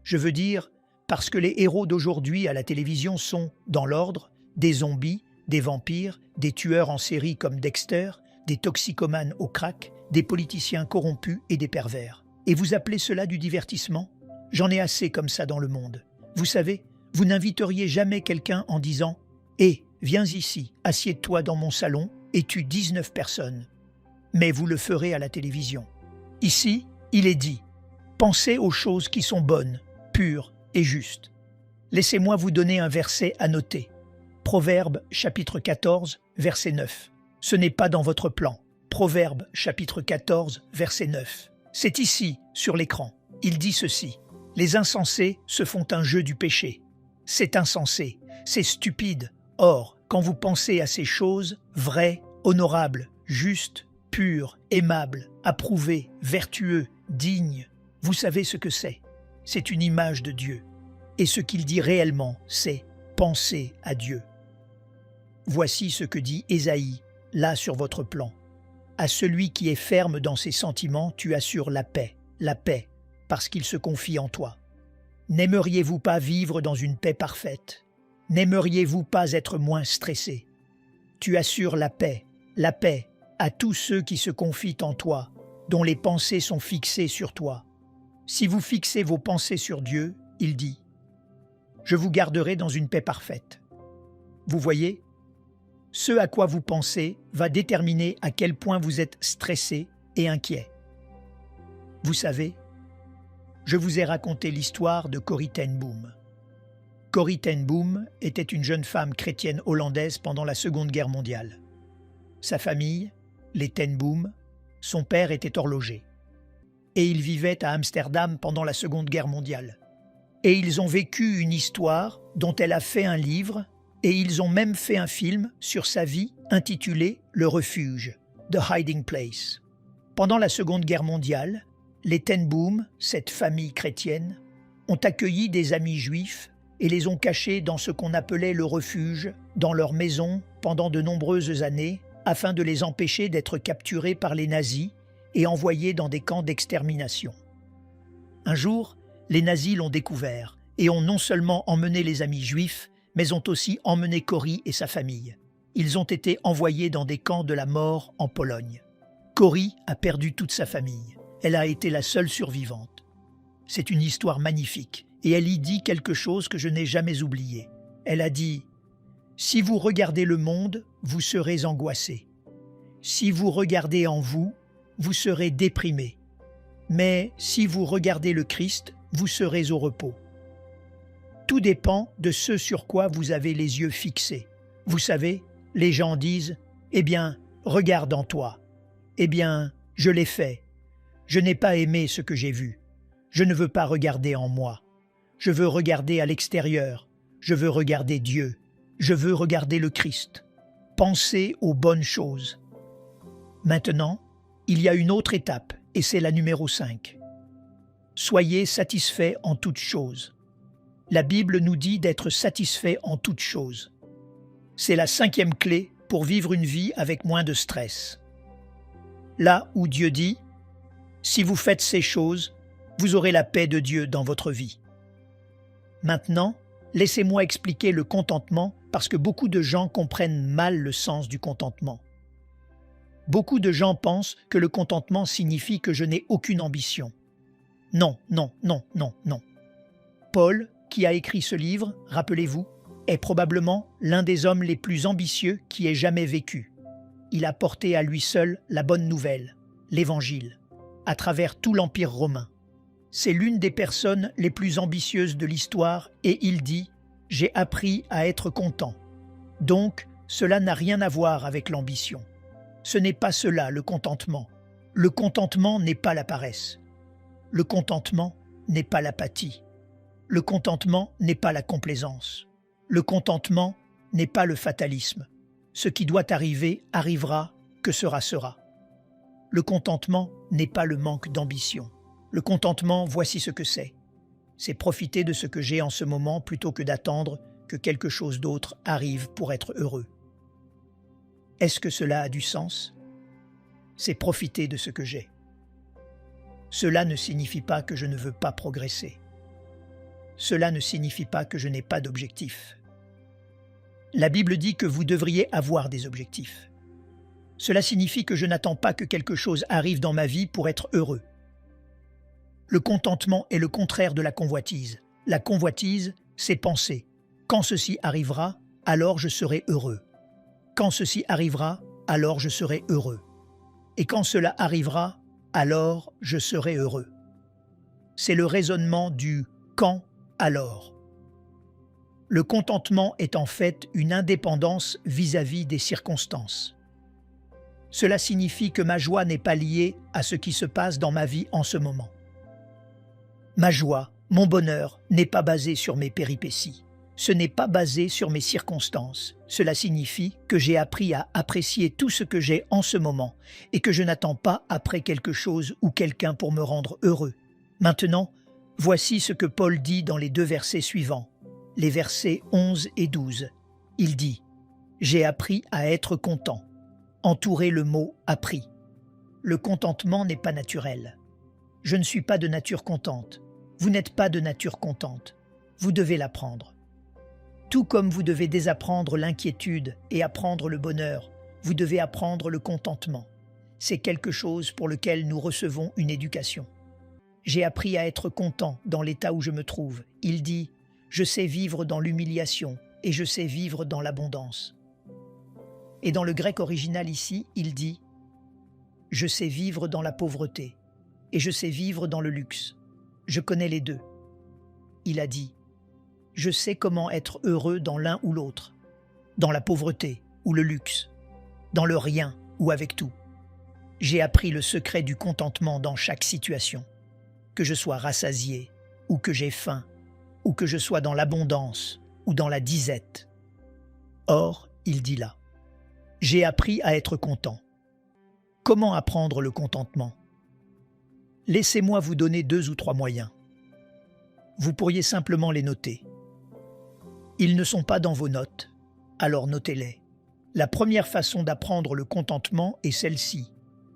[SPEAKER 1] Je veux dire, parce que les héros d'aujourd'hui à la télévision sont, dans l'ordre, des zombies, des vampires, des tueurs en série comme Dexter, des toxicomanes au crack, des politiciens corrompus et des pervers. Et vous appelez cela du divertissement? J'en ai assez comme ça dans le monde. Vous savez, vous n'inviteriez jamais quelqu'un en disant « Hé, viens ici, assieds-toi dans mon salon et tue 19 personnes. » Mais vous le ferez à la télévision. Ici, il est dit « Pensez aux choses qui sont bonnes, pures et justes. » Laissez-moi vous donner un verset à noter. Proverbe chapitre 14, verset 9. Ce n'est pas dans votre plan. Proverbe chapitre 14, verset 9. C'est ici, sur l'écran. Il dit ceci. Les insensés se font un jeu du péché. C'est insensé, c'est stupide. Or, quand vous pensez à ces choses vraies, honorables, justes, pures, aimables, approuvées, vertueux, dignes, vous savez ce que c'est. C'est une image de Dieu. Et ce qu'il dit réellement, c'est « penser à Dieu ». Voici ce que dit Ésaïe, là sur votre plan. À celui qui est ferme dans ses sentiments, tu assures la paix, parce qu'il se confie en toi. N'aimeriez-vous pas vivre dans une paix parfaite? N'aimeriez-vous pas être moins stressé? Tu assures la paix à tous ceux qui se confient en toi, dont les pensées sont fixées sur toi. Si vous fixez vos pensées sur Dieu, il dit « Je vous garderai dans une paix parfaite. » Vous voyez, ce à quoi vous pensez va déterminer à quel point vous êtes stressé et inquiet. Vous savez, je vous ai raconté l'histoire de Corrie ten Boom. Corrie ten Boom était une jeune femme chrétienne hollandaise pendant la Seconde Guerre mondiale. Sa famille, les ten Boom, son père était horloger. Et ils vivaient à Amsterdam pendant la Seconde Guerre mondiale. Et ils ont vécu une histoire dont elle a fait un livre, et ils ont même fait un film sur sa vie intitulé « Le refuge », The Hiding Place. Pendant la Seconde Guerre mondiale, les ten Boom, cette famille chrétienne, ont accueilli des amis juifs et les ont cachés dans ce qu'on appelait le refuge, dans leur maison, pendant de nombreuses années, afin de les empêcher d'être capturés par les nazis et envoyés dans des camps d'extermination. Un jour, les nazis l'ont découvert et ont non seulement emmené les amis juifs, mais ont aussi emmené Corrie et sa famille. Ils ont été envoyés dans des camps de la mort en Pologne. Corrie a perdu toute sa famille. Elle a été la seule survivante. C'est une histoire magnifique et elle y dit quelque chose que je n'ai jamais oublié. Elle a dit « Si vous regardez le monde, vous serez angoissé. Si vous regardez en vous, vous serez déprimé. Mais si vous regardez le Christ, vous serez au repos. » Tout dépend de ce sur quoi vous avez les yeux fixés. Vous savez, les gens disent « Eh bien, regarde en toi. » Eh bien, je l'ai fait. Je n'ai pas aimé ce que j'ai vu. Je ne veux pas regarder en moi. Je veux regarder à l'extérieur. Je veux regarder Dieu. Je veux regarder le Christ. Pensez aux bonnes choses. Maintenant, il y a une autre étape, et c'est la numéro 5. Soyez satisfaits en toutes choses. La Bible nous dit d'être satisfaits en toutes choses. C'est la 5e clé pour vivre une vie avec moins de stress. Là où Dieu dit « Si vous faites ces choses, vous aurez la paix de Dieu dans votre vie. » Maintenant, laissez-moi expliquer le contentement parce que beaucoup de gens comprennent mal le sens du contentement. Beaucoup de gens pensent que le contentement signifie que je n'ai aucune ambition. Non, non, non, non, non. Paul, qui a écrit ce livre, rappelez-vous, est probablement l'un des hommes les plus ambitieux qui ait jamais vécu. Il a porté à lui seul la bonne nouvelle, l'Évangile, à travers tout l'Empire romain. C'est l'une des personnes les plus ambitieuses de l'histoire et il dit « J'ai appris à être content ». Donc, cela n'a rien à voir avec l'ambition. Ce n'est pas cela le contentement. Le contentement n'est pas la paresse. Le contentement n'est pas l'apathie. Le contentement n'est pas la complaisance. Le contentement n'est pas le fatalisme. Ce qui doit arriver arrivera, que sera sera. Le contentement n'est pas le manque d'ambition. Le contentement, voici ce que c'est. C'est profiter de ce que j'ai en ce moment plutôt que d'attendre que quelque chose d'autre arrive pour être heureux. Est-ce que cela a du sens? C'est profiter de ce que j'ai. Cela ne signifie pas que je ne veux pas progresser. Cela ne signifie pas que je n'ai pas d'objectif. La Bible dit que vous devriez avoir des objectifs. Cela signifie que je n'attends pas que quelque chose arrive dans ma vie pour être heureux. Le contentement est le contraire de la convoitise. La convoitise, c'est penser. Quand ceci arrivera, alors je serai heureux. Quand ceci arrivera, alors je serai heureux. Et quand cela arrivera, alors je serai heureux. C'est le raisonnement du « quand, alors ». Le contentement est en fait une indépendance vis-à-vis des circonstances. Cela signifie que ma joie n'est pas liée à ce qui se passe dans ma vie en ce moment. Ma joie, mon bonheur, n'est pas basé sur mes péripéties. Ce n'est pas basé sur mes circonstances. Cela signifie que j'ai appris à apprécier tout ce que j'ai en ce moment et que je n'attends pas après quelque chose ou quelqu'un pour me rendre heureux. Maintenant, voici ce que Paul dit dans les 2 versets suivants, les versets 11 et 12. Il dit « J'ai appris à être content ». Entourez le mot « appris ». Le contentement n'est pas naturel. Je ne suis pas de nature contente. Vous n'êtes pas de nature contente. Vous devez l'apprendre. Tout comme vous devez désapprendre l'inquiétude et apprendre le bonheur, vous devez apprendre le contentement. C'est quelque chose pour lequel nous recevons une éducation. J'ai appris à être content dans l'état où je me trouve. Il dit « Je sais vivre dans l'humiliation et je sais vivre dans l'abondance ». Et dans le grec original ici, il dit « Je sais vivre dans la pauvreté et je sais vivre dans le luxe. Je connais les deux. » Il a dit « Je sais comment être heureux dans l'un ou l'autre, dans la pauvreté ou le luxe, dans le rien ou avec tout. J'ai appris le secret du contentement dans chaque situation, que je sois rassasié ou que j'ai faim, ou que je sois dans l'abondance ou dans la disette. » Or, il dit là, « J'ai appris à être content. » Comment apprendre le contentement? Laissez-moi vous donner 2 ou 3 moyens. Vous pourriez simplement les noter. Ils ne sont pas dans vos notes, alors notez-les. La première façon d'apprendre le contentement est celle-ci.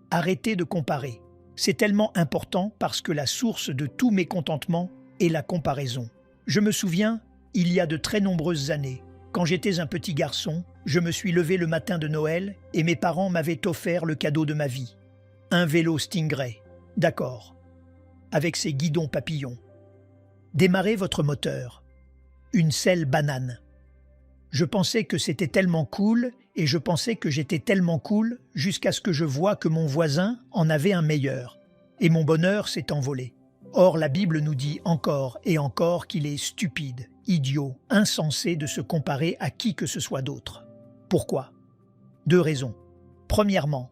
[SPEAKER 1] Arrêtez de comparer. C'est tellement important parce que la source de tout mécontentement est la comparaison. Je me souviens, il y a de très nombreuses années, quand j'étais un petit garçon, je me suis levé le matin de Noël et mes parents m'avaient offert le cadeau de ma vie. Un vélo Stingray, d'accord, avec ses guidons papillons. Démarrez votre moteur. Une selle banane. Je pensais que c'était tellement cool et je pensais que j'étais tellement cool jusqu'à ce que je vois que mon voisin en avait un meilleur. Et mon bonheur s'est envolé. Or, la Bible nous dit encore et encore qu'il est stupide, idiot, insensé de se comparer à qui que ce soit d'autre. Pourquoi? 2 raisons. Premièrement,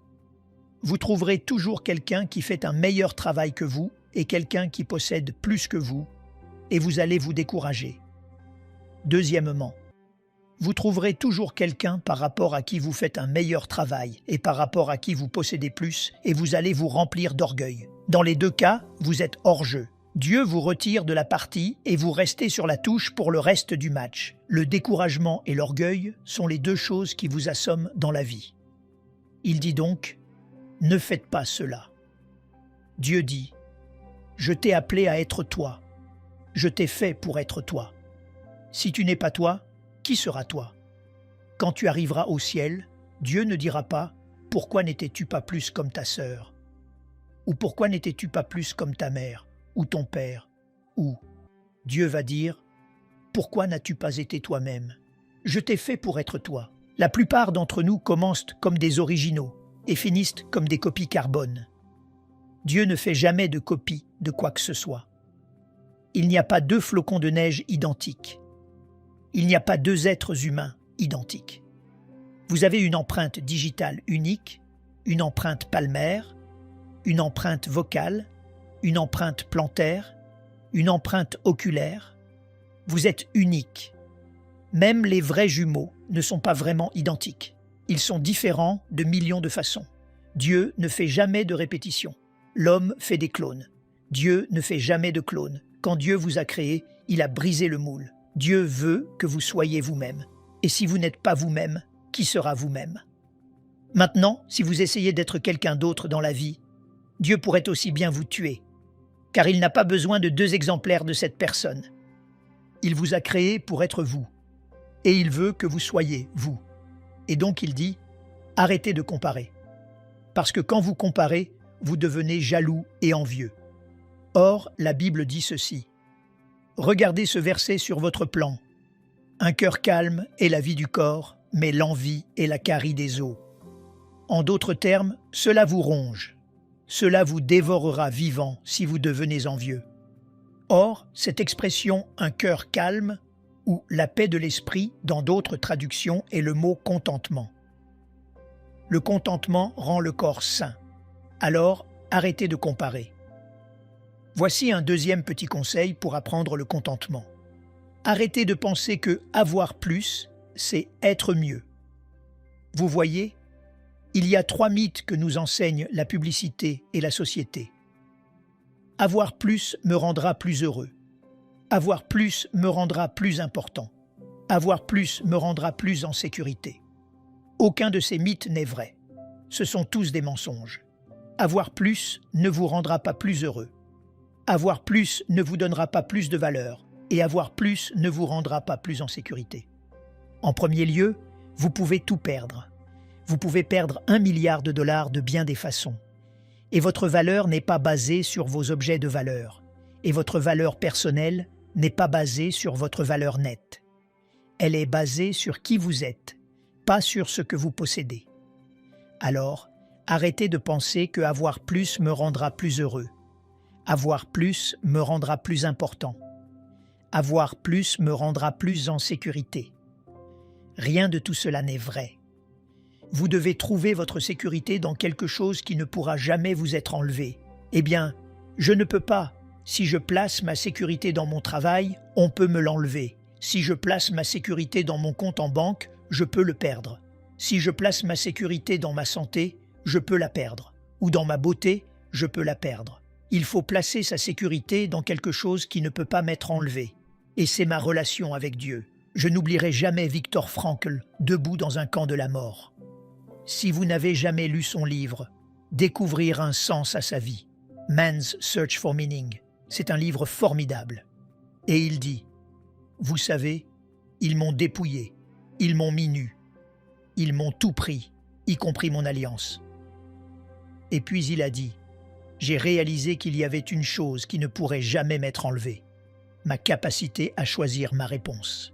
[SPEAKER 1] vous trouverez toujours quelqu'un qui fait un meilleur travail que vous et quelqu'un qui possède plus que vous, et vous allez vous décourager. Deuxièmement, vous trouverez toujours quelqu'un par rapport à qui vous faites un meilleur travail et par rapport à qui vous possédez plus, et vous allez vous remplir d'orgueil. Dans les 2 cas, vous êtes hors jeu. Dieu vous retire de la partie et vous restez sur la touche pour le reste du match. Le découragement et l'orgueil sont les 2 choses qui vous assomment dans la vie. Il dit donc, ne faites pas cela. Dieu dit, je t'ai appelé à être toi. Je t'ai fait pour être toi. Si tu n'es pas toi, qui sera toi? Quand tu arriveras au ciel, Dieu ne dira pas « Pourquoi n'étais-tu pas plus comme ta sœur ?» ou « Pourquoi n'étais-tu pas plus comme ta mère ?» ou ton père, ou Dieu va dire « Pourquoi n'as-tu pas été toi-même ?» Je t'ai fait pour être toi. La plupart d'entre nous commencent comme des originaux et finissent comme des copies carbone. Dieu ne fait jamais de copie de quoi que ce soit. Il n'y a pas 2 flocons de neige identiques. Il n'y a pas 2 êtres humains identiques. Vous avez une empreinte digitale unique, une empreinte palmaire, une empreinte vocale, une empreinte plantaire, une empreinte oculaire. Vous êtes unique. Même les vrais jumeaux ne sont pas vraiment identiques. Ils sont différents de millions de façons. Dieu ne fait jamais de répétition. L'homme fait des clones. Dieu ne fait jamais de clones. Quand Dieu vous a créé, il a brisé le moule. Dieu veut que vous soyez vous-même. Et si vous n'êtes pas vous-même, qui sera vous-même? Maintenant, si vous essayez d'être quelqu'un d'autre dans la vie, Dieu pourrait aussi bien vous tuer, car il n'a pas besoin de 2 exemplaires de cette personne. Il vous a créé pour être vous, et il veut que vous soyez vous. Et donc il dit, arrêtez de comparer. Parce que quand vous comparez, vous devenez jaloux et envieux. Or, la Bible dit ceci. Regardez ce verset sur votre plan. Un cœur calme est la vie du corps, mais l'envie est la carie des os. En d'autres termes, cela vous ronge. Cela vous dévorera vivant si vous devenez envieux. Or, cette expression « un cœur calme » ou « la paix de l'esprit » dans d'autres traductions est le mot « contentement ». Le contentement rend le corps sain. Alors, arrêtez de comparer. Voici un 2e petit conseil pour apprendre le contentement. Arrêtez de penser que avoir plus, c'est être mieux. Vous voyez, il y a 3 mythes que nous enseignent la publicité et la société. Avoir plus me rendra plus heureux. Avoir plus me rendra plus important. Avoir plus me rendra plus en sécurité. Aucun de ces mythes n'est vrai. Ce sont tous des mensonges. Avoir plus ne vous rendra pas plus heureux. Avoir plus ne vous donnera pas plus de valeur et avoir plus ne vous rendra pas plus en sécurité. En premier lieu, vous pouvez tout perdre. Vous pouvez perdre $1 milliard de bien des façons. Et votre valeur n'est pas basée sur vos objets de valeur. Et votre valeur personnelle n'est pas basée sur votre valeur nette. Elle est basée sur qui vous êtes, pas sur ce que vous possédez. Alors, arrêtez de penser que avoir plus me rendra plus heureux. Avoir plus me rendra plus important. Avoir plus me rendra plus en sécurité. Rien de tout cela n'est vrai. Vous devez trouver votre sécurité dans quelque chose qui ne pourra jamais vous être enlevé. Eh bien, je ne peux pas. Si je place ma sécurité dans mon travail, on peut me l'enlever. Si je place ma sécurité dans mon compte en banque, je peux le perdre. Si je place ma sécurité dans ma santé, je peux la perdre. Ou dans ma beauté, je peux la perdre. Il faut placer sa sécurité dans quelque chose qui ne peut pas m'être enlevé. Et c'est ma relation avec Dieu. Je n'oublierai jamais Viktor Frankl, debout dans un camp de la mort. Si vous n'avez jamais lu son livre, Découvrir un sens à sa vie, Man's Search for Meaning, c'est un livre formidable. Et il dit, « Vous savez, ils m'ont dépouillé, ils m'ont mis nu, ils m'ont tout pris, y compris mon alliance. » Et puis il a dit, « J'ai réalisé qu'il y avait une chose qui ne pourrait jamais m'être enlevée, ma capacité à choisir ma réponse. »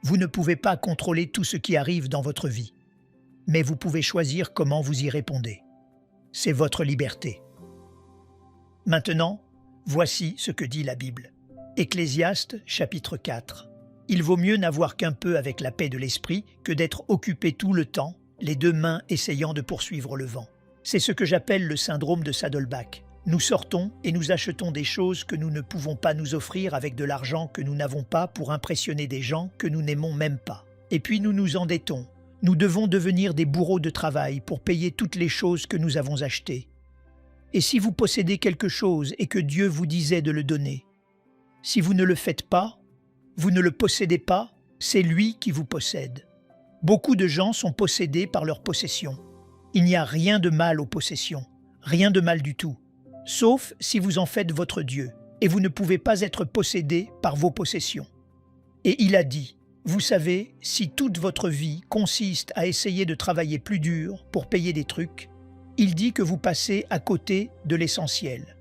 [SPEAKER 1] Vous ne pouvez pas contrôler tout ce qui arrive dans votre vie, mais vous pouvez choisir comment vous y répondez. C'est votre liberté. Maintenant, voici ce que dit la Bible. Ecclésiaste, chapitre 4. Il vaut mieux n'avoir qu'un peu avec la paix de l'esprit que d'être occupé tout le temps, les deux mains essayant de poursuivre le vent. C'est ce que j'appelle le syndrome de Saddleback. Nous sortons et nous achetons des choses que nous ne pouvons pas nous offrir avec de l'argent que nous n'avons pas pour impressionner des gens que nous n'aimons même pas. Et puis nous nous endettons. Nous devons devenir des bourreaux de travail pour payer toutes les choses que nous avons achetées. Et si vous possédez quelque chose et que Dieu vous disait de le donner, si vous ne le faites pas, vous ne le possédez pas, c'est lui qui vous possède. Beaucoup de gens sont possédés par leurs possessions. Il n'y a rien de mal aux possessions, rien de mal du tout, sauf si vous en faites votre Dieu, et vous ne pouvez pas être possédé par vos possessions. Et il a dit, vous savez, si toute votre vie consiste à essayer de travailler plus dur pour payer des trucs, il dit que vous passez à côté de l'essentiel.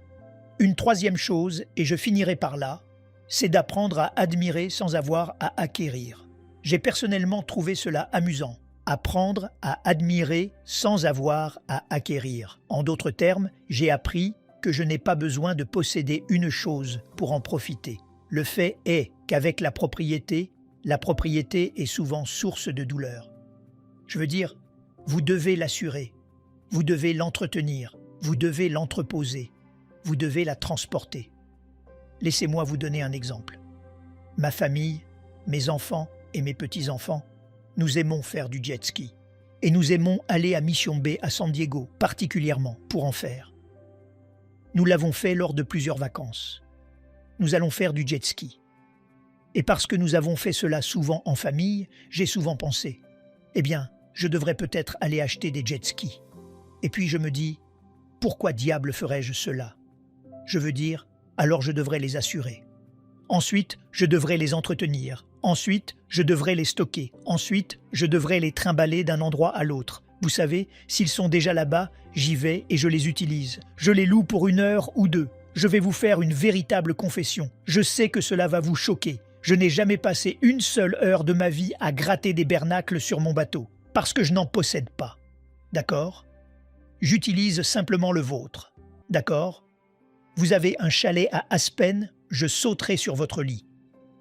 [SPEAKER 1] Une troisième chose, et je finirai par là, c'est d'apprendre à admirer sans avoir à acquérir. J'ai personnellement trouvé cela amusant, apprendre à admirer sans avoir à acquérir. En d'autres termes, j'ai appris que je n'ai pas besoin de posséder une chose pour en profiter. Le fait est qu'avec la propriété est souvent source de douleur. Je veux dire, vous devez l'assurer, vous devez l'entretenir, vous devez l'entreposer, vous devez la transporter. Laissez-moi vous donner un exemple. Ma famille, mes enfants et mes petits-enfants, nous aimons faire du jet ski. Et nous aimons aller à Mission Bay à San Diego, particulièrement, pour en faire. Nous l'avons fait lors de plusieurs vacances. Nous allons faire du jet ski. Et parce que nous avons fait cela souvent en famille, j'ai souvent pensé, eh bien, je devrais peut-être aller acheter des jet skis. Et puis je me dis, pourquoi diable ferais-je cela? Je veux dire, alors je devrais les assurer. Ensuite, je devrais les entretenir. Ensuite, je devrais les stocker. Ensuite, je devrais les trimballer d'un endroit à l'autre. Vous savez, s'ils sont déjà là-bas, j'y vais et je les utilise. Je les loue pour 1 heure ou 2. Je vais vous faire une véritable confession. Je sais que cela va vous choquer. Je n'ai jamais passé une seule heure de ma vie à gratter des bernacles sur mon bateau, parce que je n'en possède pas. D'accord? J'utilise simplement le vôtre. D'accord? Vous avez un chalet à Aspen, je sauterai sur votre lit.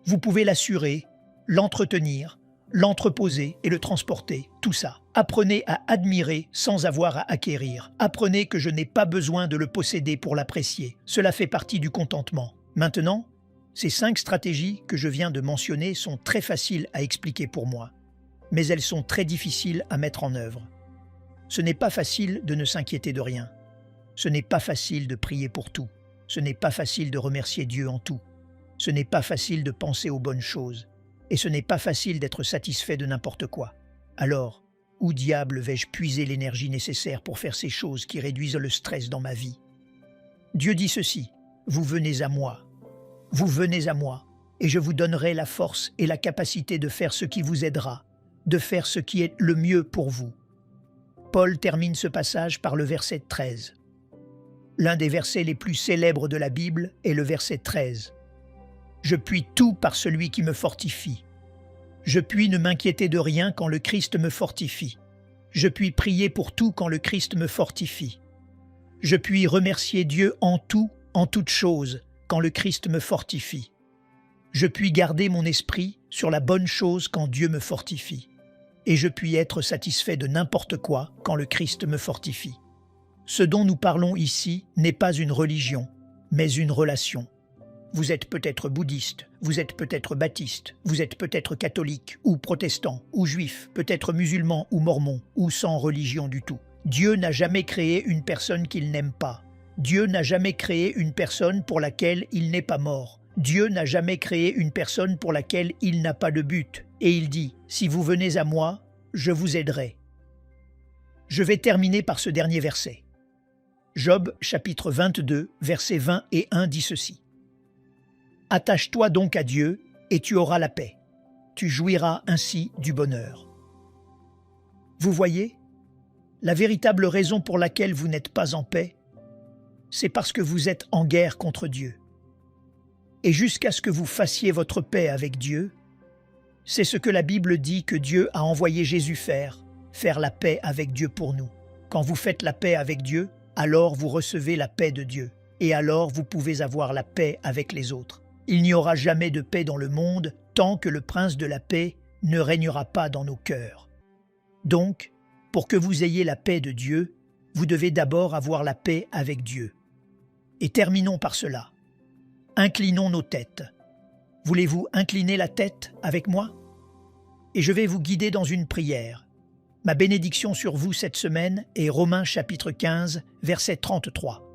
[SPEAKER 1] Vous pouvez l'assurer, l'entretenir, l'entreposer et le transporter, tout ça. Apprenez à admirer sans avoir à acquérir. Apprenez que je n'ai pas besoin de le posséder pour l'apprécier. Cela fait partie du contentement. Maintenant, ces 5 stratégies que je viens de mentionner sont très faciles à expliquer pour moi, mais elles sont très difficiles à mettre en œuvre. Ce n'est pas facile de ne s'inquiéter de rien. Ce n'est pas facile de prier pour tout. Ce n'est pas facile de remercier Dieu en tout. Ce n'est pas facile de penser aux bonnes choses. Et ce n'est pas facile d'être satisfait de n'importe quoi. Alors, où diable vais-je puiser l'énergie nécessaire pour faire ces choses qui réduisent le stress dans ma vie? Dieu dit ceci, « Vous venez à moi. Vous venez à moi, et je vous donnerai la force et la capacité de faire ce qui vous aidera, de faire ce qui est le mieux pour vous. » Paul termine ce passage par le verset 13. L'un des versets les plus célèbres de la Bible est le verset 13. « Je puis tout par celui qui me fortifie. Je puis ne m'inquiéter de rien quand le Christ me fortifie. Je puis prier pour tout quand le Christ me fortifie. Je puis remercier Dieu en tout, en toutes choses, quand le Christ me fortifie. Je puis garder mon esprit sur la bonne chose quand Dieu me fortifie. Et je puis être satisfait de n'importe quoi quand le Christ me fortifie. » Ce dont nous parlons ici n'est pas une religion, mais une relation. Vous êtes peut-être bouddhiste, vous êtes peut-être baptiste, vous êtes peut-être catholique ou protestant ou juif, peut-être musulman ou mormon ou sans religion du tout. Dieu n'a jamais créé une personne qu'il n'aime pas. Dieu n'a jamais créé une personne pour laquelle il n'est pas mort. Dieu n'a jamais créé une personne pour laquelle il n'a pas de but. Et il dit, « Si vous venez à moi, je vous aiderai. » Je vais terminer par ce dernier verset. Job chapitre 22, versets 20 et 1 dit ceci. « Attache-toi donc à Dieu, et tu auras la paix. Tu jouiras ainsi du bonheur. » Vous voyez, la véritable raison pour laquelle vous n'êtes pas en paix, c'est parce que vous êtes en guerre contre Dieu. Et jusqu'à ce que vous fassiez votre paix avec Dieu, c'est ce que la Bible dit que Dieu a envoyé Jésus faire la paix avec Dieu pour nous. Quand vous faites la paix avec Dieu, alors vous recevez la paix de Dieu, et alors vous pouvez avoir la paix avec les autres. Il n'y aura jamais de paix dans le monde tant que le prince de la paix ne régnera pas dans nos cœurs. Donc, pour que vous ayez la paix de Dieu, vous devez d'abord avoir la paix avec Dieu. Et terminons par cela. Inclinons nos têtes. Voulez-vous incliner la tête avec moi? Et je vais vous guider dans une prière. Ma bénédiction sur vous cette semaine est Romains chapitre 15, verset 33.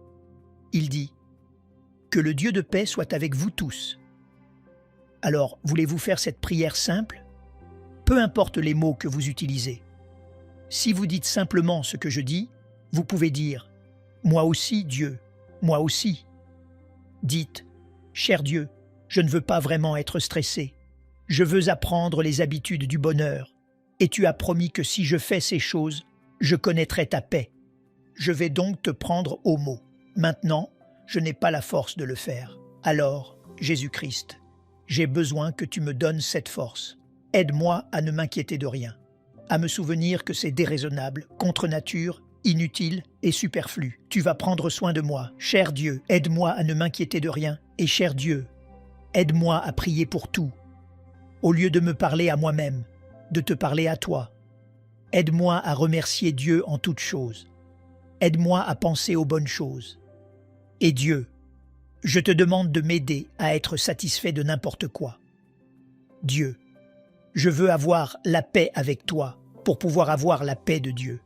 [SPEAKER 1] Il dit « Que le Dieu de paix soit avec vous tous. » Alors, voulez-vous faire cette prière simple? Peu importe les mots que vous utilisez. Si vous dites simplement ce que je dis, vous pouvez dire « Moi aussi, Dieu, moi aussi. » Dites « Cher Dieu, je ne veux pas vraiment être stressé. Je veux apprendre les habitudes du bonheur. Et tu as promis que si je fais ces choses, je connaîtrai ta paix. Je vais donc te prendre au mot. Maintenant, je n'ai pas la force de le faire. Alors, Jésus-Christ, j'ai besoin que tu me donnes cette force. Aide-moi à ne m'inquiéter de rien, à me souvenir que c'est déraisonnable, contre nature, inutile et superflu. Tu vas prendre soin de moi. Cher Dieu, aide-moi à ne m'inquiéter de rien. Et cher Dieu, aide-moi à prier pour tout. Au lieu de me parler à moi-même, de te parler à toi. Aide-moi à remercier Dieu en toutes choses. Aide-moi à penser aux bonnes choses. Et Dieu, je te demande de m'aider à être satisfait de n'importe quoi. Dieu, je veux avoir la paix avec toi pour pouvoir avoir la paix de Dieu.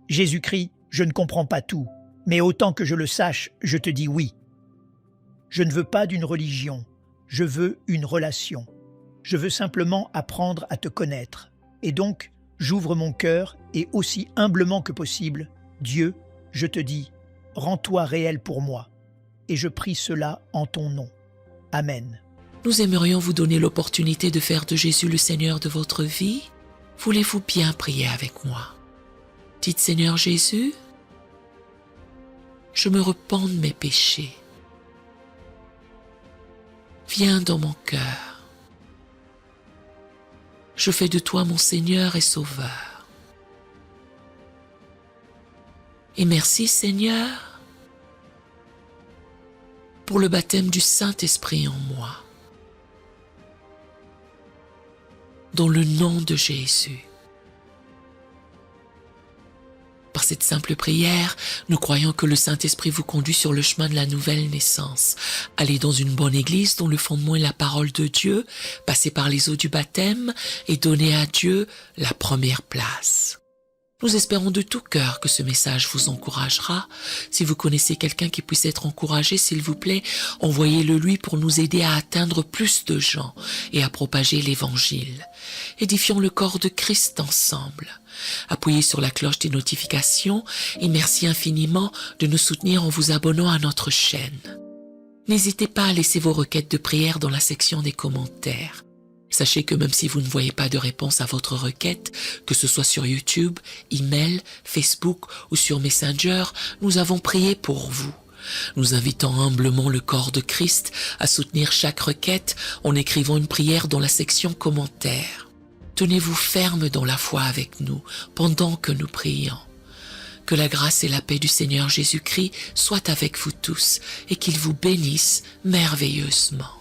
[SPEAKER 1] Jésus-Christ, je ne comprends pas tout, mais autant que je le sache, je te dis oui. Je ne veux pas d'une religion, je veux une relation. Je veux simplement apprendre à te connaître. Et donc, j'ouvre mon cœur et aussi humblement que possible, Dieu, je te dis, rends-toi réel pour moi. Et je prie cela en ton nom. Amen.
[SPEAKER 2] Nous aimerions vous donner l'opportunité de faire de Jésus le Seigneur de votre vie. Voulez-vous bien prier avec moi? Dites Seigneur Jésus, je me repens de mes péchés. Viens dans mon cœur. Je fais de toi mon Seigneur et Sauveur. Et merci Seigneur pour le baptême du Saint-Esprit en moi. Dans le nom de Jésus. Par cette simple prière, nous croyons que le Saint-Esprit vous conduit sur le chemin de la nouvelle naissance. Allez dans une bonne église dont le fondement est la parole de Dieu, passez par les eaux du baptême et donnez à Dieu la première place. Nous espérons de tout cœur que ce message vous encouragera. Si vous connaissez quelqu'un qui puisse être encouragé, s'il vous plaît, envoyez-le lui pour nous aider à atteindre plus de gens et à propager l'Évangile. Édifions le corps de Christ ensemble. Appuyez sur la cloche des notifications et merci infiniment de nous soutenir en vous abonnant à notre chaîne. N'hésitez pas à laisser vos requêtes de prière dans la section des commentaires. Sachez que même si vous ne voyez pas de réponse à votre requête, que ce soit sur YouTube, email, Facebook ou sur Messenger, nous avons prié pour vous. Nous invitons humblement le corps de Christ à soutenir chaque requête en écrivant une prière dans la section commentaires. Tenez-vous ferme dans la foi avec nous pendant que nous prions. Que la grâce et la paix du Seigneur Jésus-Christ soient avec vous tous et qu'il vous bénisse merveilleusement.